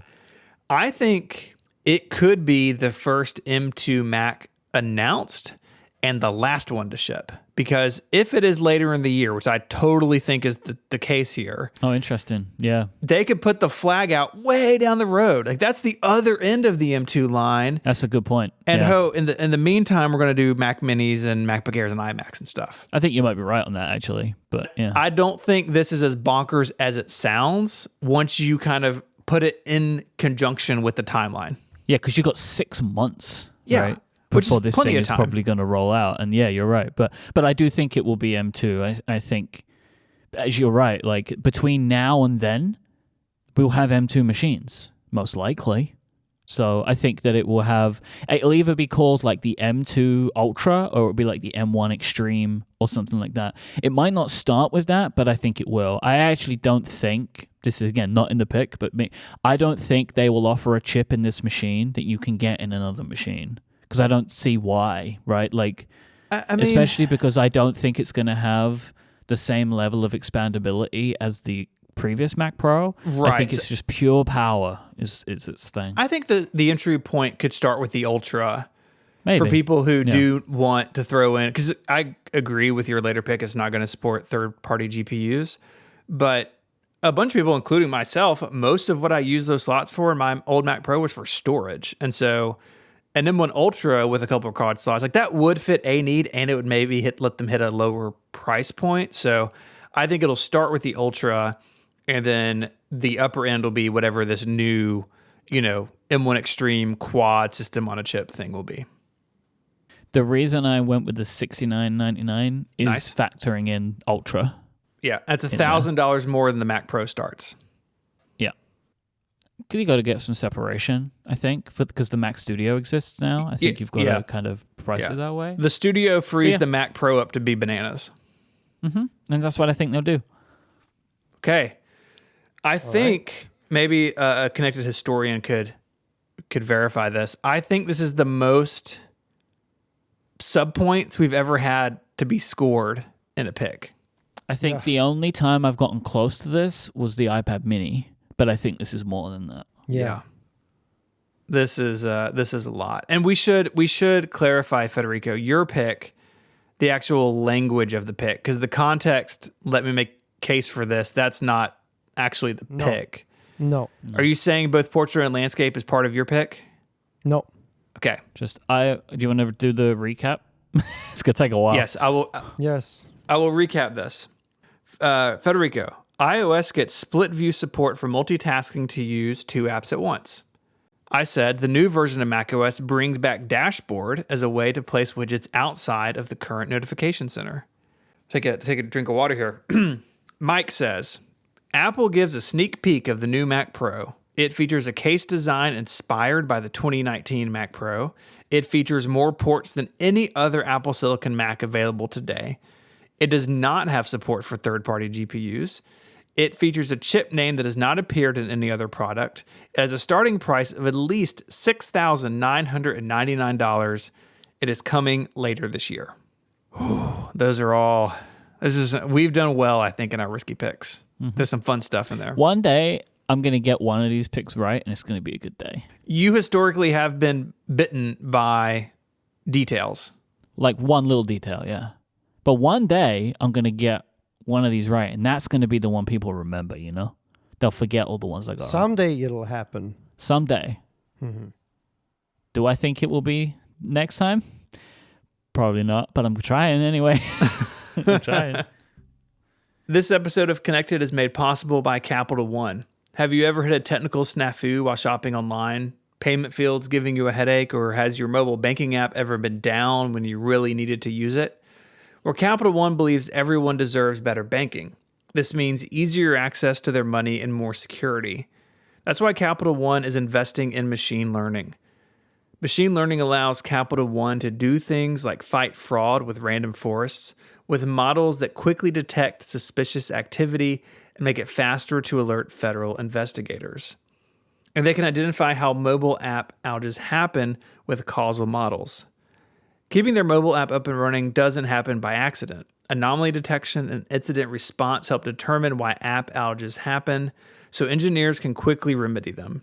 I think it could be the first M2 Mac announced and the last one to ship Because if it is later in the year, which I totally think is the case here. Oh, interesting. Yeah. They could put the flag out way down the road. Like that's the other end of the M2 line. That's a good point. And yeah. in the meantime, we're going to do Mac Minis and MacBook Airs and iMacs and stuff. I think you might be right on that, actually. But yeah. I don't think this is as bonkers as it sounds once you kind of put it in conjunction with the timeline. Yeah, because you got 6 months. Yeah. Right? Which Before is this plenty thing of is time. probably going to roll out. And yeah, you're right. But I do think it will be M2. I think, as you're right, like between now and then, we'll have M2 machines, most likely. So I think that it'll either be called like the M2 Ultra or it'll be like the M1 Extreme or something like that. It might not start with that, but I think it will. I actually don't think, this is again not in the pick, but I don't think they will offer a chip in this machine that you can get in another machine. Because I don't see why, right? Like, I mean, especially because I don't think it's going to have the same level of expandability as the previous Mac Pro. Right. I think it's just pure power is its thing. I think the entry point could start with the Ultra. Maybe. For people who do want to throw in, because I agree with your later pick, it's not going to support third-party GPUs, but a bunch of people, including myself, most of what I use those slots for in my old Mac Pro was for storage. And so an M1 Ultra with a couple of card slots, like that would fit a need, and it would maybe let them hit a lower price point. So I think it'll start with the Ultra, and then the upper end will be whatever this new, M1 Extreme quad system on a chip thing will be. The reason I went with the $69.99 is factoring in Ultra. Yeah, that's $1,000 more than the Mac Pro starts. Yeah. You got to get some separation, I think, because the Mac Studio exists now. I think you've got to kind of price it that way. The Studio frees the Mac Pro up to be bananas. Mm-hmm. And that's what I think they'll do. Okay. I think maybe a connected historian could verify this. I think this is the most subpoints we've ever had to be scored in a pick. I think the only time I've gotten close to this was the iPad Mini. But I think this is more than that. Yeah. This is a lot. And we should clarify, Federico, your pick, the actual language of the pick, because the context, let me make case for this, that's not actually the pick. No. Are you saying both portrait and landscape is part of your pick? No. Okay. Do you want to do the recap? It's going to take a while. Yes, I will. Yes. I will recap this. Federico, iOS gets split view support for multitasking to use 2 apps at once. I said the new version of macOS brings back Dashboard as a way to place widgets outside of the current notification center. Take a drink of water here. Mike says, Apple gives a sneak peek of the new Mac Pro. It features a case design inspired by the 2019 Mac Pro. It features more ports than any other Apple Silicon Mac available today. It does not have support for third-party GPUs. It features a chip name that has not appeared in any other product. It has a starting price of at least $6,999. It is coming later this year. We've done well, I think, in our risky picks. Mm-hmm. There's some fun stuff in there. One day, I'm going to get one of these picks right, and it's going to be a good day. You historically have been bitten by details. Like one little detail, yeah. But one day, I'm going to get one of these right, and that's going to be the one people remember, They'll forget all the ones I got Someday it'll happen. Someday. Mm-hmm. Do I think it will be next time? Probably not, but I'm trying anyway. I'm trying. This episode of Connected is made possible by Capital One. Have you ever had a technical snafu while shopping online? Payment fields giving you a headache, or has your mobile banking app ever been down when you really needed to use it? Well, Capital One believes everyone deserves better banking. This means easier access to their money and more security. That's why Capital One is investing in machine learning. Machine learning allows Capital One to do things like fight fraud with random forests, with models that quickly detect suspicious activity and make it faster to alert federal investigators. And they can identify how mobile app outages happen with causal models. Keeping their mobile app up and running doesn't happen by accident. Anomaly detection and incident response help determine why app outages happen, so engineers can quickly remedy them.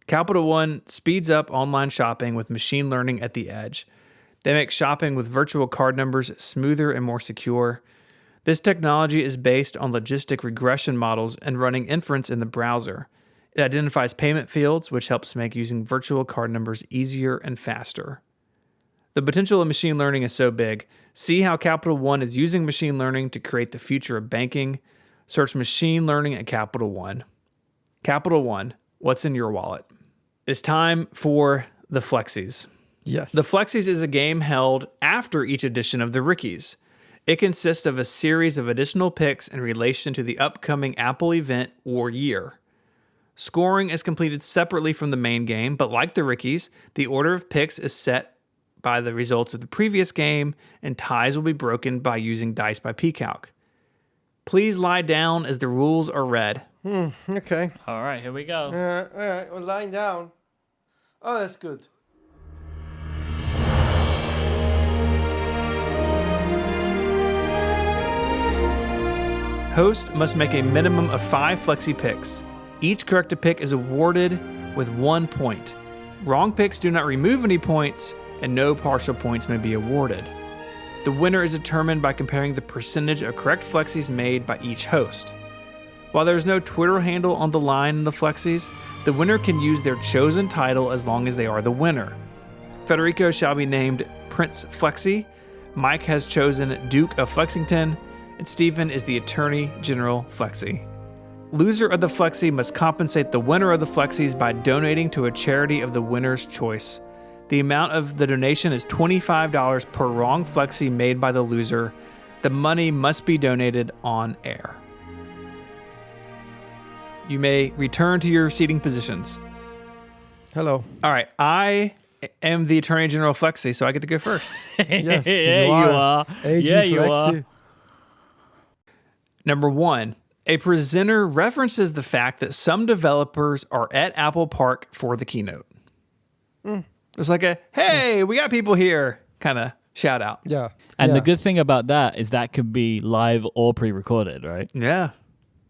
Capital One speeds up online shopping with machine learning at the edge. They make shopping with virtual card numbers smoother and more secure. This technology is based on logistic regression models and running inference in the browser. It identifies payment fields, which helps make using virtual card numbers easier and faster. The potential of machine learning is so big. See how Capital One is using machine learning to create the future of banking. Search machine learning at Capital One. Capital One, what's in your wallet? It's time for the Flexies. Yes. The Flexies is a game held after each edition of the Rickies. It consists of a series of additional picks in relation to the upcoming Apple event or year. Scoring is completed separately from the main game, but like the Rickies, the order of picks is set by the results of the previous game, and ties will be broken by using dice by pcalc. Please lie down as the rules are read. Okay. All right, here we go. All right. We're lying down. Oh, that's good. Host must make a minimum of 5 flexi picks. Each corrected pick is awarded with 1 point. Wrong picks do not remove any points, and no partial points may be awarded. The winner is determined by comparing the percentage of correct flexies made by each host. While there is no Twitter handle on the line in the flexies, the winner can use their chosen title as long as they are the winner. Federico shall be named Prince Flexi, Mike has chosen Duke of Flexington, and Stephen is the Attorney General Flexi. Loser of the Flexi must compensate the winner of the Flexies by donating to a charity of the winner's choice. The amount of the donation is $25 per wrong Flexi made by the loser. The money must be donated on air. You may return to your seating positions. Hello. All right, I am the Attorney General Flexi, so I get to go first. Yes, Yeah, you are. AG Yeah, you Flexi. are. Number 1, a presenter references the fact that some developers are at Apple Park for the keynote. It's like a, hey, we got people here kind of shout out. Yeah. And yeah. the good thing about that is that could be live or pre-recorded, right? Yeah.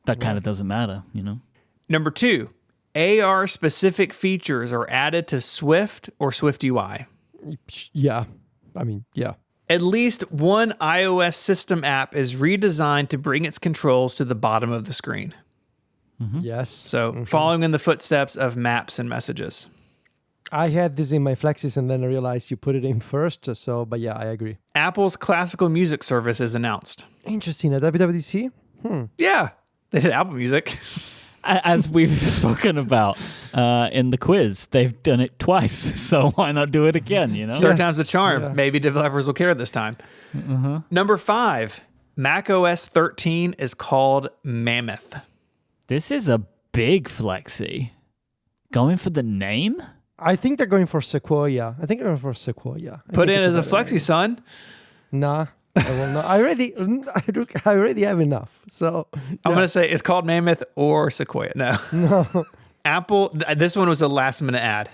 That kind of doesn't matter, you know? Number 2, AR-specific features are added to Swift or Swift UI. Yeah. I mean, yeah. At least one iOS system app is redesigned to bring its controls to the bottom of the screen. Yes. So following in the footsteps of maps and messages. I had this in my Flexis and then I realized you put it in first. So, but yeah, I agree. Apple's classical music service is announced. Interesting. At WWDC? Yeah, they did Apple Music. As we've spoken about in the quiz, they've done it twice, so why not do it again, you know? Third time's the charm. Yeah. Maybe developers will care this time. Number 5, Mac OS 13 is called Mammoth. This is a big Flexi. Going for the name? I think they're going for Sequoia. I Put in think as a it's better Flexi, name. son. Nah, I will not. I already have enough. So I'm going to say it's called Mammoth or Sequoia. No. Apple, this one was a last minute ad.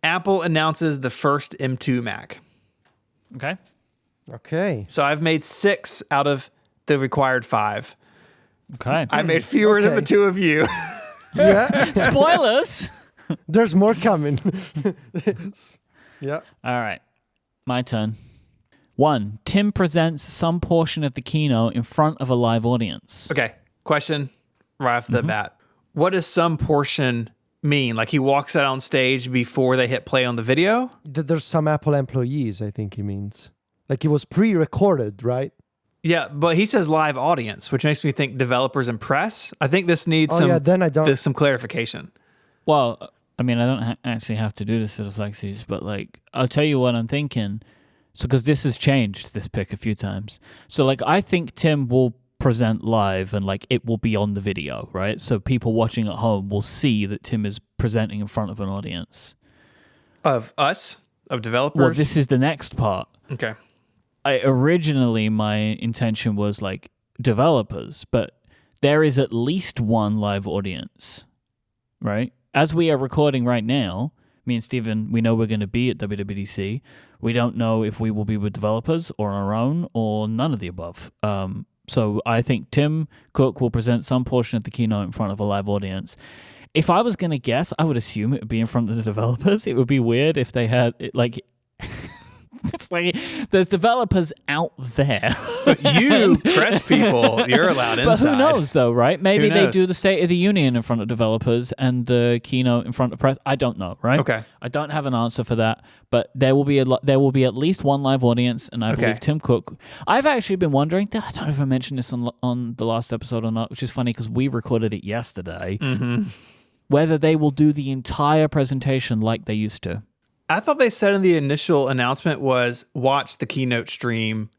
Apple announces the first M2 Mac. Okay. Okay. So I've made 6 out of the required 5. Okay. I made fewer than Okay. the 2 of you. Yeah. Spoilers! There's more coming. Yeah. All right. My turn. 1. Tim presents some portion of the keynote in front of a live audience. Okay, question right off the bat. What does some portion mean? Like he walks out on stage before they hit play on the video? There's some Apple employees, I think he means. Like it was pre-recorded, right? Yeah, but he says live audience, which makes me think developers and press. I think this needs Then I don't. some clarification. Well, I mean, I don't actually have to do this for the Flexies, but like, I'll tell you what I'm thinking. So, because this has changed, this pick a few times. So, like, I think Tim will present live and, like, it will be on the video, right? So, people watching at home will see that Tim is presenting in front of an audience. Of us? Of developers? Well, this is the next part. Okay. Originally, my intention was, like, developers, but there is at least one live audience, right? As we are recording right now, me and Stephen, we know we're going to be at WWDC. We don't know if we will be with developers or on our own or none of the above. So I think Tim Cook will present some portion of the keynote in front of a live audience. If I was going to guess, I would assume it would be in front of the developers. It would be weird if they had, like, It's like there's developers out there. You press people, you're allowed inside. But who knows, though, right? Maybe Who they knows? do the State of the Union in front of developers and the keynote in front of press. I don't know, right? Okay. I don't have an answer for that, but there will be at least one live audience, and I believe Tim Cook. I've actually been wondering. I don't know if I mentioned this on the last episode or not, which is funny because we recorded it yesterday. Mm-hmm. Whether they will do the entire presentation like they used to. I thought they said in the initial announcement was watch the keynote stream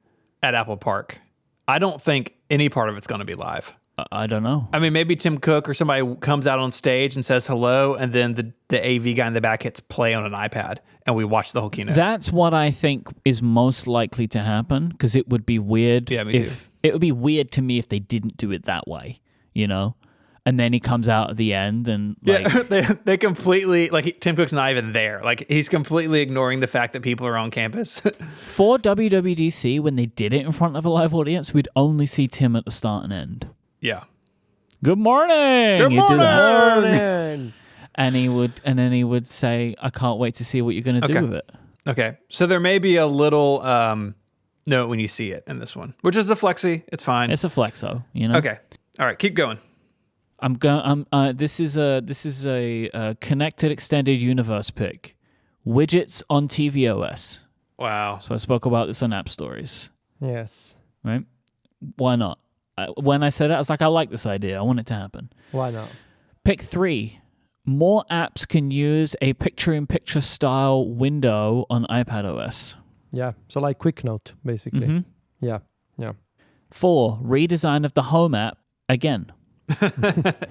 at Apple Park. I don't think any part of it's going to be live. I don't know. I mean, maybe Tim Cook or somebody comes out on stage and says hello, and then the AV guy in the back hits play on an iPad, and we watch the whole keynote. That's what I think is most likely to happen, because it would be weird. Yeah, me too. It would be weird to me if they didn't do it that way, you know? And then he comes out at the end and they completely, like, Tim Cook's not even there. Like, he's completely ignoring the fact that people are on campus. For WWDC, when they did it in front of a live audience, we'd only see Tim at the start and end. Yeah. Good morning. Good You'd do that. Morning. And then he would say, I can't wait to see what you're going to do with it. Okay. So there may be a little note when you see it in this one, which is a flexi. It's fine. It's a flexo, you know? Okay. All right. Keep going. This is a connected extended universe pick. Widgets on tvOS. Wow. So I spoke about this on App Stories, Yes. right? Why not? When I said it, I was like, I like this idea. I want it to happen. Why not? Pick 3. More apps can use a picture-in-picture style window on iPadOS. Yeah. So like Quick Note, basically. Mm-hmm. Yeah. Yeah. 4. Redesign of the Home app again.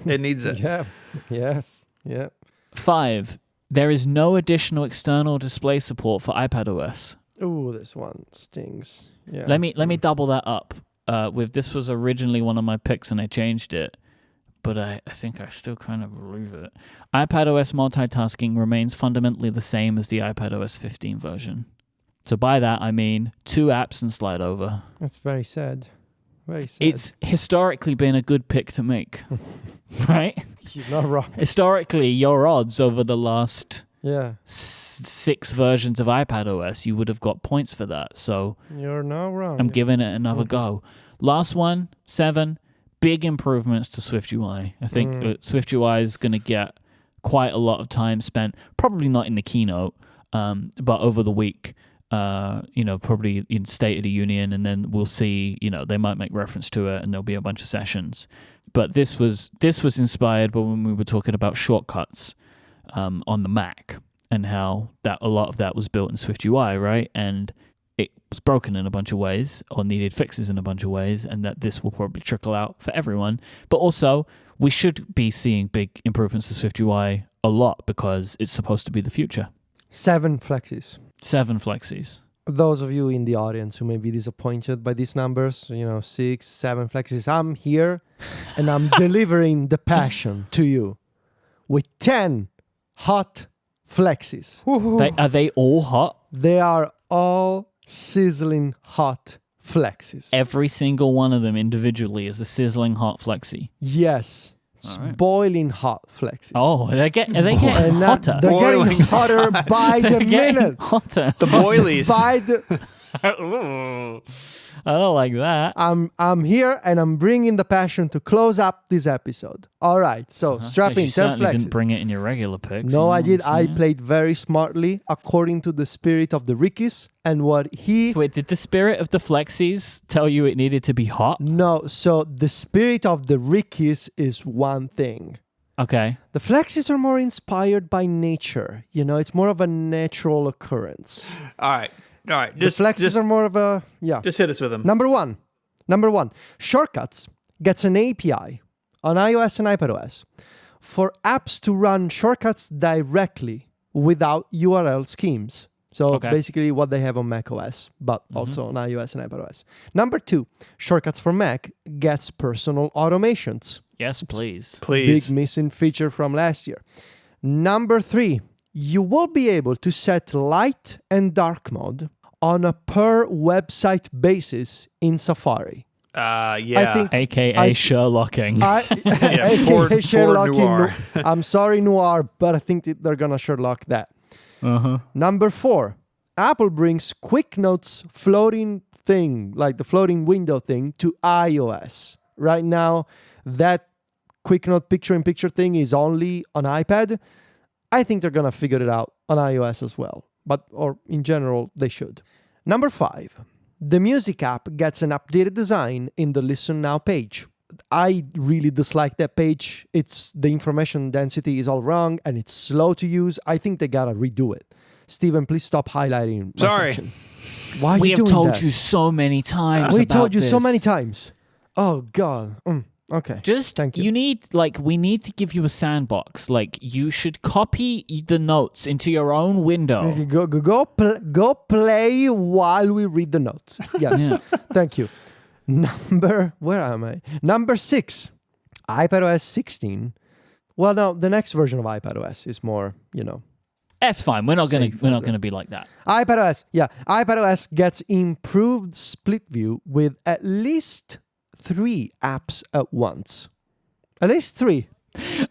It needs it. Yeah. Yes. Yeah. 5. There is no additional external display support for iPadOS. Ooh, this one stings. Yeah. Let me double that up. With this was originally one of my picks and I changed it, but I think I still kind of believe it. iPadOS multitasking remains fundamentally the same as the iPadOS 15 version. So by that I mean 2 apps and slide over. That's very sad. Very sad. It's historically been a good pick to make, right? You're not wrong. Historically, your odds over the last Yeah. 6 versions of iPadOS, you would have got points for that. So You're not wrong. I'm giving it another go. Last one, 7, big improvements to SwiftUI. I think SwiftUI is going to get quite a lot of time spent, probably not in the keynote, but over the week, probably in State of the Union, and then we'll see, they might make reference to it and there'll be a bunch of sessions. But this was inspired by when we were talking about shortcuts on the Mac and how that a lot of that was built in SwiftUI, right? And it was broken in a bunch of ways or needed fixes in a bunch of ways, and that this will probably trickle out for everyone. But also, we should be seeing big improvements to SwiftUI a lot because it's supposed to be the future. 7 Flexies. 7 Flexies. Those of you in the audience who may be disappointed by these numbers, 6, 7 Flexies, I'm here and I'm delivering the passion to you with 10 hot Flexies. Are they all hot? They are all sizzling hot Flexies. Every single one of them individually is a sizzling hot Flexi. Yes. It's All right. boiling hot Flexies. Oh, are they getting And hotter? they're Boiling getting hotter by the They're getting minute. hotter. The boilies. By the, I don't like that. I'm here and I'm bringing the passion to close up this episode. All right, so strap You in, 10 certainly Flexies. didn't bring it in your regular picks. No, you I know did. what I'm I saying? played very smartly according to the spirit of the Rickies and what he... Wait, did the spirit of the Flexies tell you it needed to be hot? No, so the spirit of the Rickies is one thing. Okay. The Flexies are more inspired by nature. It's more of a natural occurrence. All right. The Flexies are more of a... Yeah. Just hit us with them. Number one, Shortcuts gets an API on iOS and iPadOS for apps to run shortcuts directly without URL schemes. So basically what they have on macOS, but also on iOS and iPadOS. Number 2, Shortcuts for Mac gets personal automations. Yes, please. Please. Big missing feature from last year. Number 3, you will be able to set light and dark mode on a per website basis in Safari. Yeah. I think AKA Sherlocking. AKA Port Sherlocking. Noir. I'm sorry, Noir, but I think they're going to Sherlock that. Uh-huh. Number 4, Apple brings Quick Notes floating thing, like the floating window thing, to iOS. Right now, that Quick Note picture-in-picture thing is only on iPad. I think they're going to figure it out on iOS as well. Or in general, they should. Number 5. The music app gets an updated design in the Listen Now page. I really dislike that page. The information density is all wrong and it's slow to use. I think they gotta redo it. Steven, please stop highlighting my Sorry. section. Why are We you have doing told that? you so many times. We about told you so this. many times. Oh God. Okay. Just Thank you. we need to give you a sandbox. Like, you should copy the notes into your own window. Okay, go play while we read the notes. Yes. Yeah. Thank you. Where am I? Number 6, iPadOS 16. Well, no, the next version of iPadOS is more, That's fine. We're not Safe, gonna be like that. iPadOS gets improved split view with at least 3 apps at once. At least 3.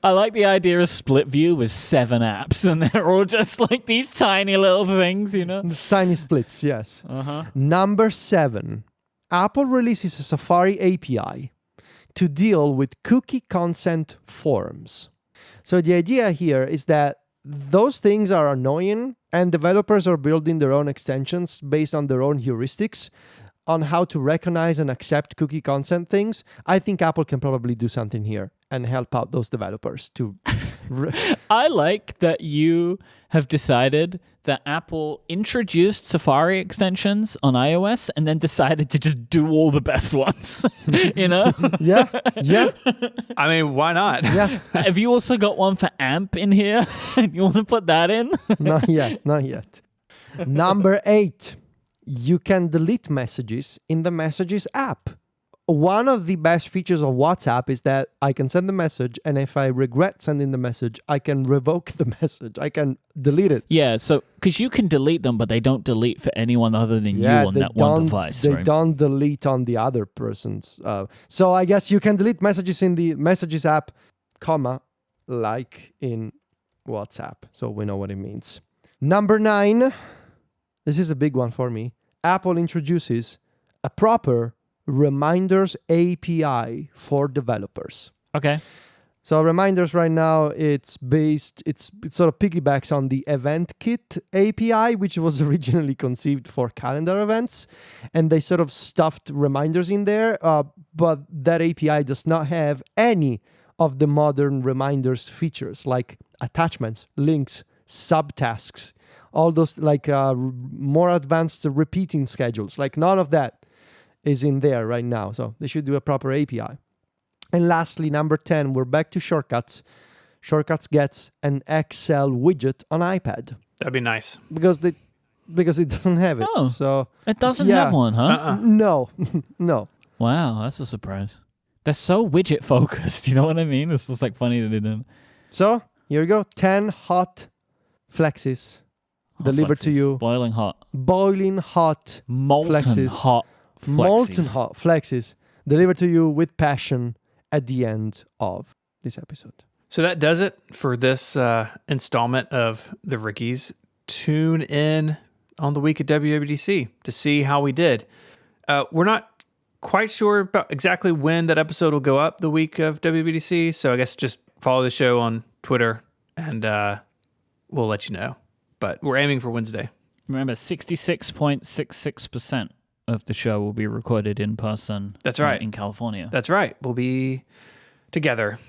I like the idea of split view with 7 apps, and they're all just like these tiny little things, Tiny splits, yes. Number 7, Apple releases a Safari API to deal with cookie consent forms. So the idea here is that those things are annoying, and developers are building their own extensions based on their own heuristics on how to recognize and accept cookie consent things. I think Apple can probably do something here and help out those developers to... I like that you have decided that Apple introduced Safari extensions on iOS and then decided to just do all the best ones. Yeah. I mean, why not? Yeah. Have you also got one for AMP in here? You want to put that in? Not yet. Number 8, you can delete messages in the Messages app. One of the best features of WhatsApp is that I can send the message, and if I regret sending the message, I can revoke the message. I can delete it. Yeah, so because you can delete them, but they don't delete for anyone other than you on that one device. They right? don't delete on the other person's. So I guess you can delete messages in the Messages app, like in WhatsApp. So we know what it means. Number 9, this is a big one for me. Apple introduces a proper Reminders API for developers. Okay. So Reminders right now, it sort of piggybacks on the EventKit API, which was originally conceived for calendar events, and they sort of stuffed reminders in there, but that API does not have any of the modern Reminders features like attachments, links, subtasks, all those more advanced repeating schedules. Like none of that is in there right now. So they should do a proper API. And lastly, number 10, we're back to Shortcuts. Shortcuts gets an Excel widget on iPad. That'd be nice. Because it doesn't have it. Oh, so it doesn't have one, huh? No. Wow, that's a surprise. They're so widget focused. You know what I mean? It's just funny that they didn't. So here we go. 10 hot Flexies delivered to you. Boiling hot. Boiling hot Molten Flexies. hot Flexies. Molten hot Flexies delivered to you with passion at the end of this episode. So that does it for this installment of the Rickies. Tune in on the week at WWDC to see how we did. We're not quite sure about exactly when that episode will go up the week of WWDC, so I guess just follow the show on Twitter and we'll let you know. But we're aiming for Wednesday. Remember, 66.66% of the show will be recorded in person. That's right. In California. That's right. We'll be together.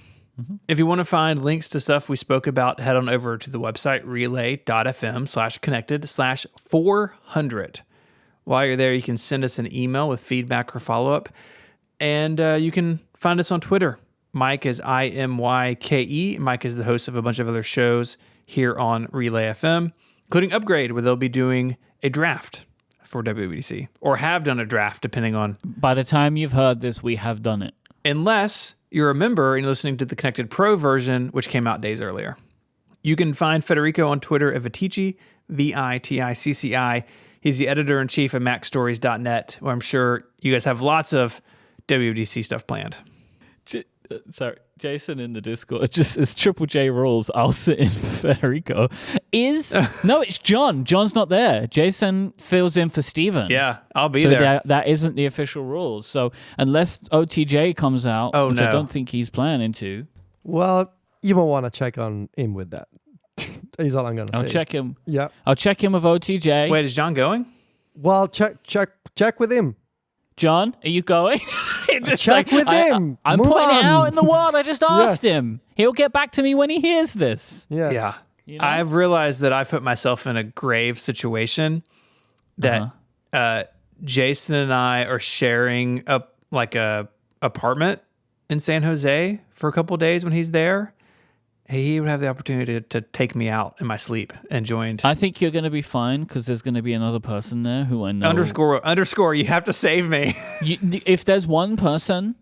Mm-hmm. If you want to find links to stuff we spoke about, head on over to the website relay.fm/connected/400. While you're there, you can send us an email with feedback or follow-up. And you can find us on Twitter. Mike is IMYKE. Mike is the host of a bunch of other shows here on Relay FM, including Upgrade, where they'll be doing a draft for WWDC, or have done a draft, depending on... By the time you've heard this, we have done it. Unless you're a member and you're listening to the Connected Pro version, which came out days earlier. You can find Federico on Twitter at Viticci, Viticci. He's the editor-in-chief of MacStories.net, where I'm sure you guys have lots of WWDC stuff planned. sorry, Jason in the Discord just is Triple J rules. I'll sit in for Federico. No, it's John. John's not there. Jason fills in for Steven. Yeah, I'll be So there. that isn't the official rules. So unless OTJ comes out, which I don't think he's planning to. Well, you won't want to check on him with that. Is all I'm gonna say. I'll check him. Yeah. I'll check him with OTJ. Wait, is John going? Well, check with him. John, are you going? Check with him. I'm Move putting it on. out in the world. I just asked Yes. him. He'll get back to me when he hears this. Yes. Yeah. You know? I've realized that I put myself in a grave situation that Jason and I are sharing a apartment in San Jose for a couple of days when he's there. He would have the opportunity to take me out in my sleep and join. I think you're going to be fine because there's going to be another person there who I know. Underscore, you have to save me. If there's one person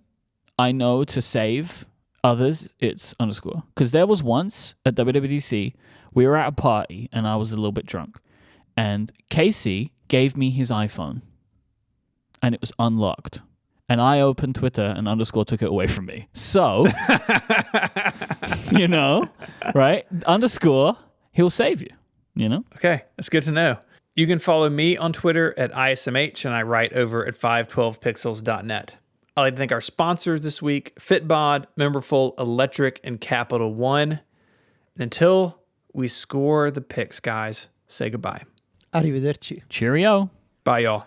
I know to save others, it's underscore. Because there was once at WWDC, we were at a party and I was a little bit drunk. And Casey gave me his iPhone and it was unlocked. And I opened Twitter and underscore took it away from me. So, right? Underscore, he'll save you, Okay, that's good to know. You can follow me on Twitter at ISMH, and I write over at 512pixels.net. I'd like to thank our sponsors this week, Fitbod, Memberful, Electric, and Capital One. And until we score the picks, guys, say goodbye. Arrivederci. Cheerio. Bye, y'all.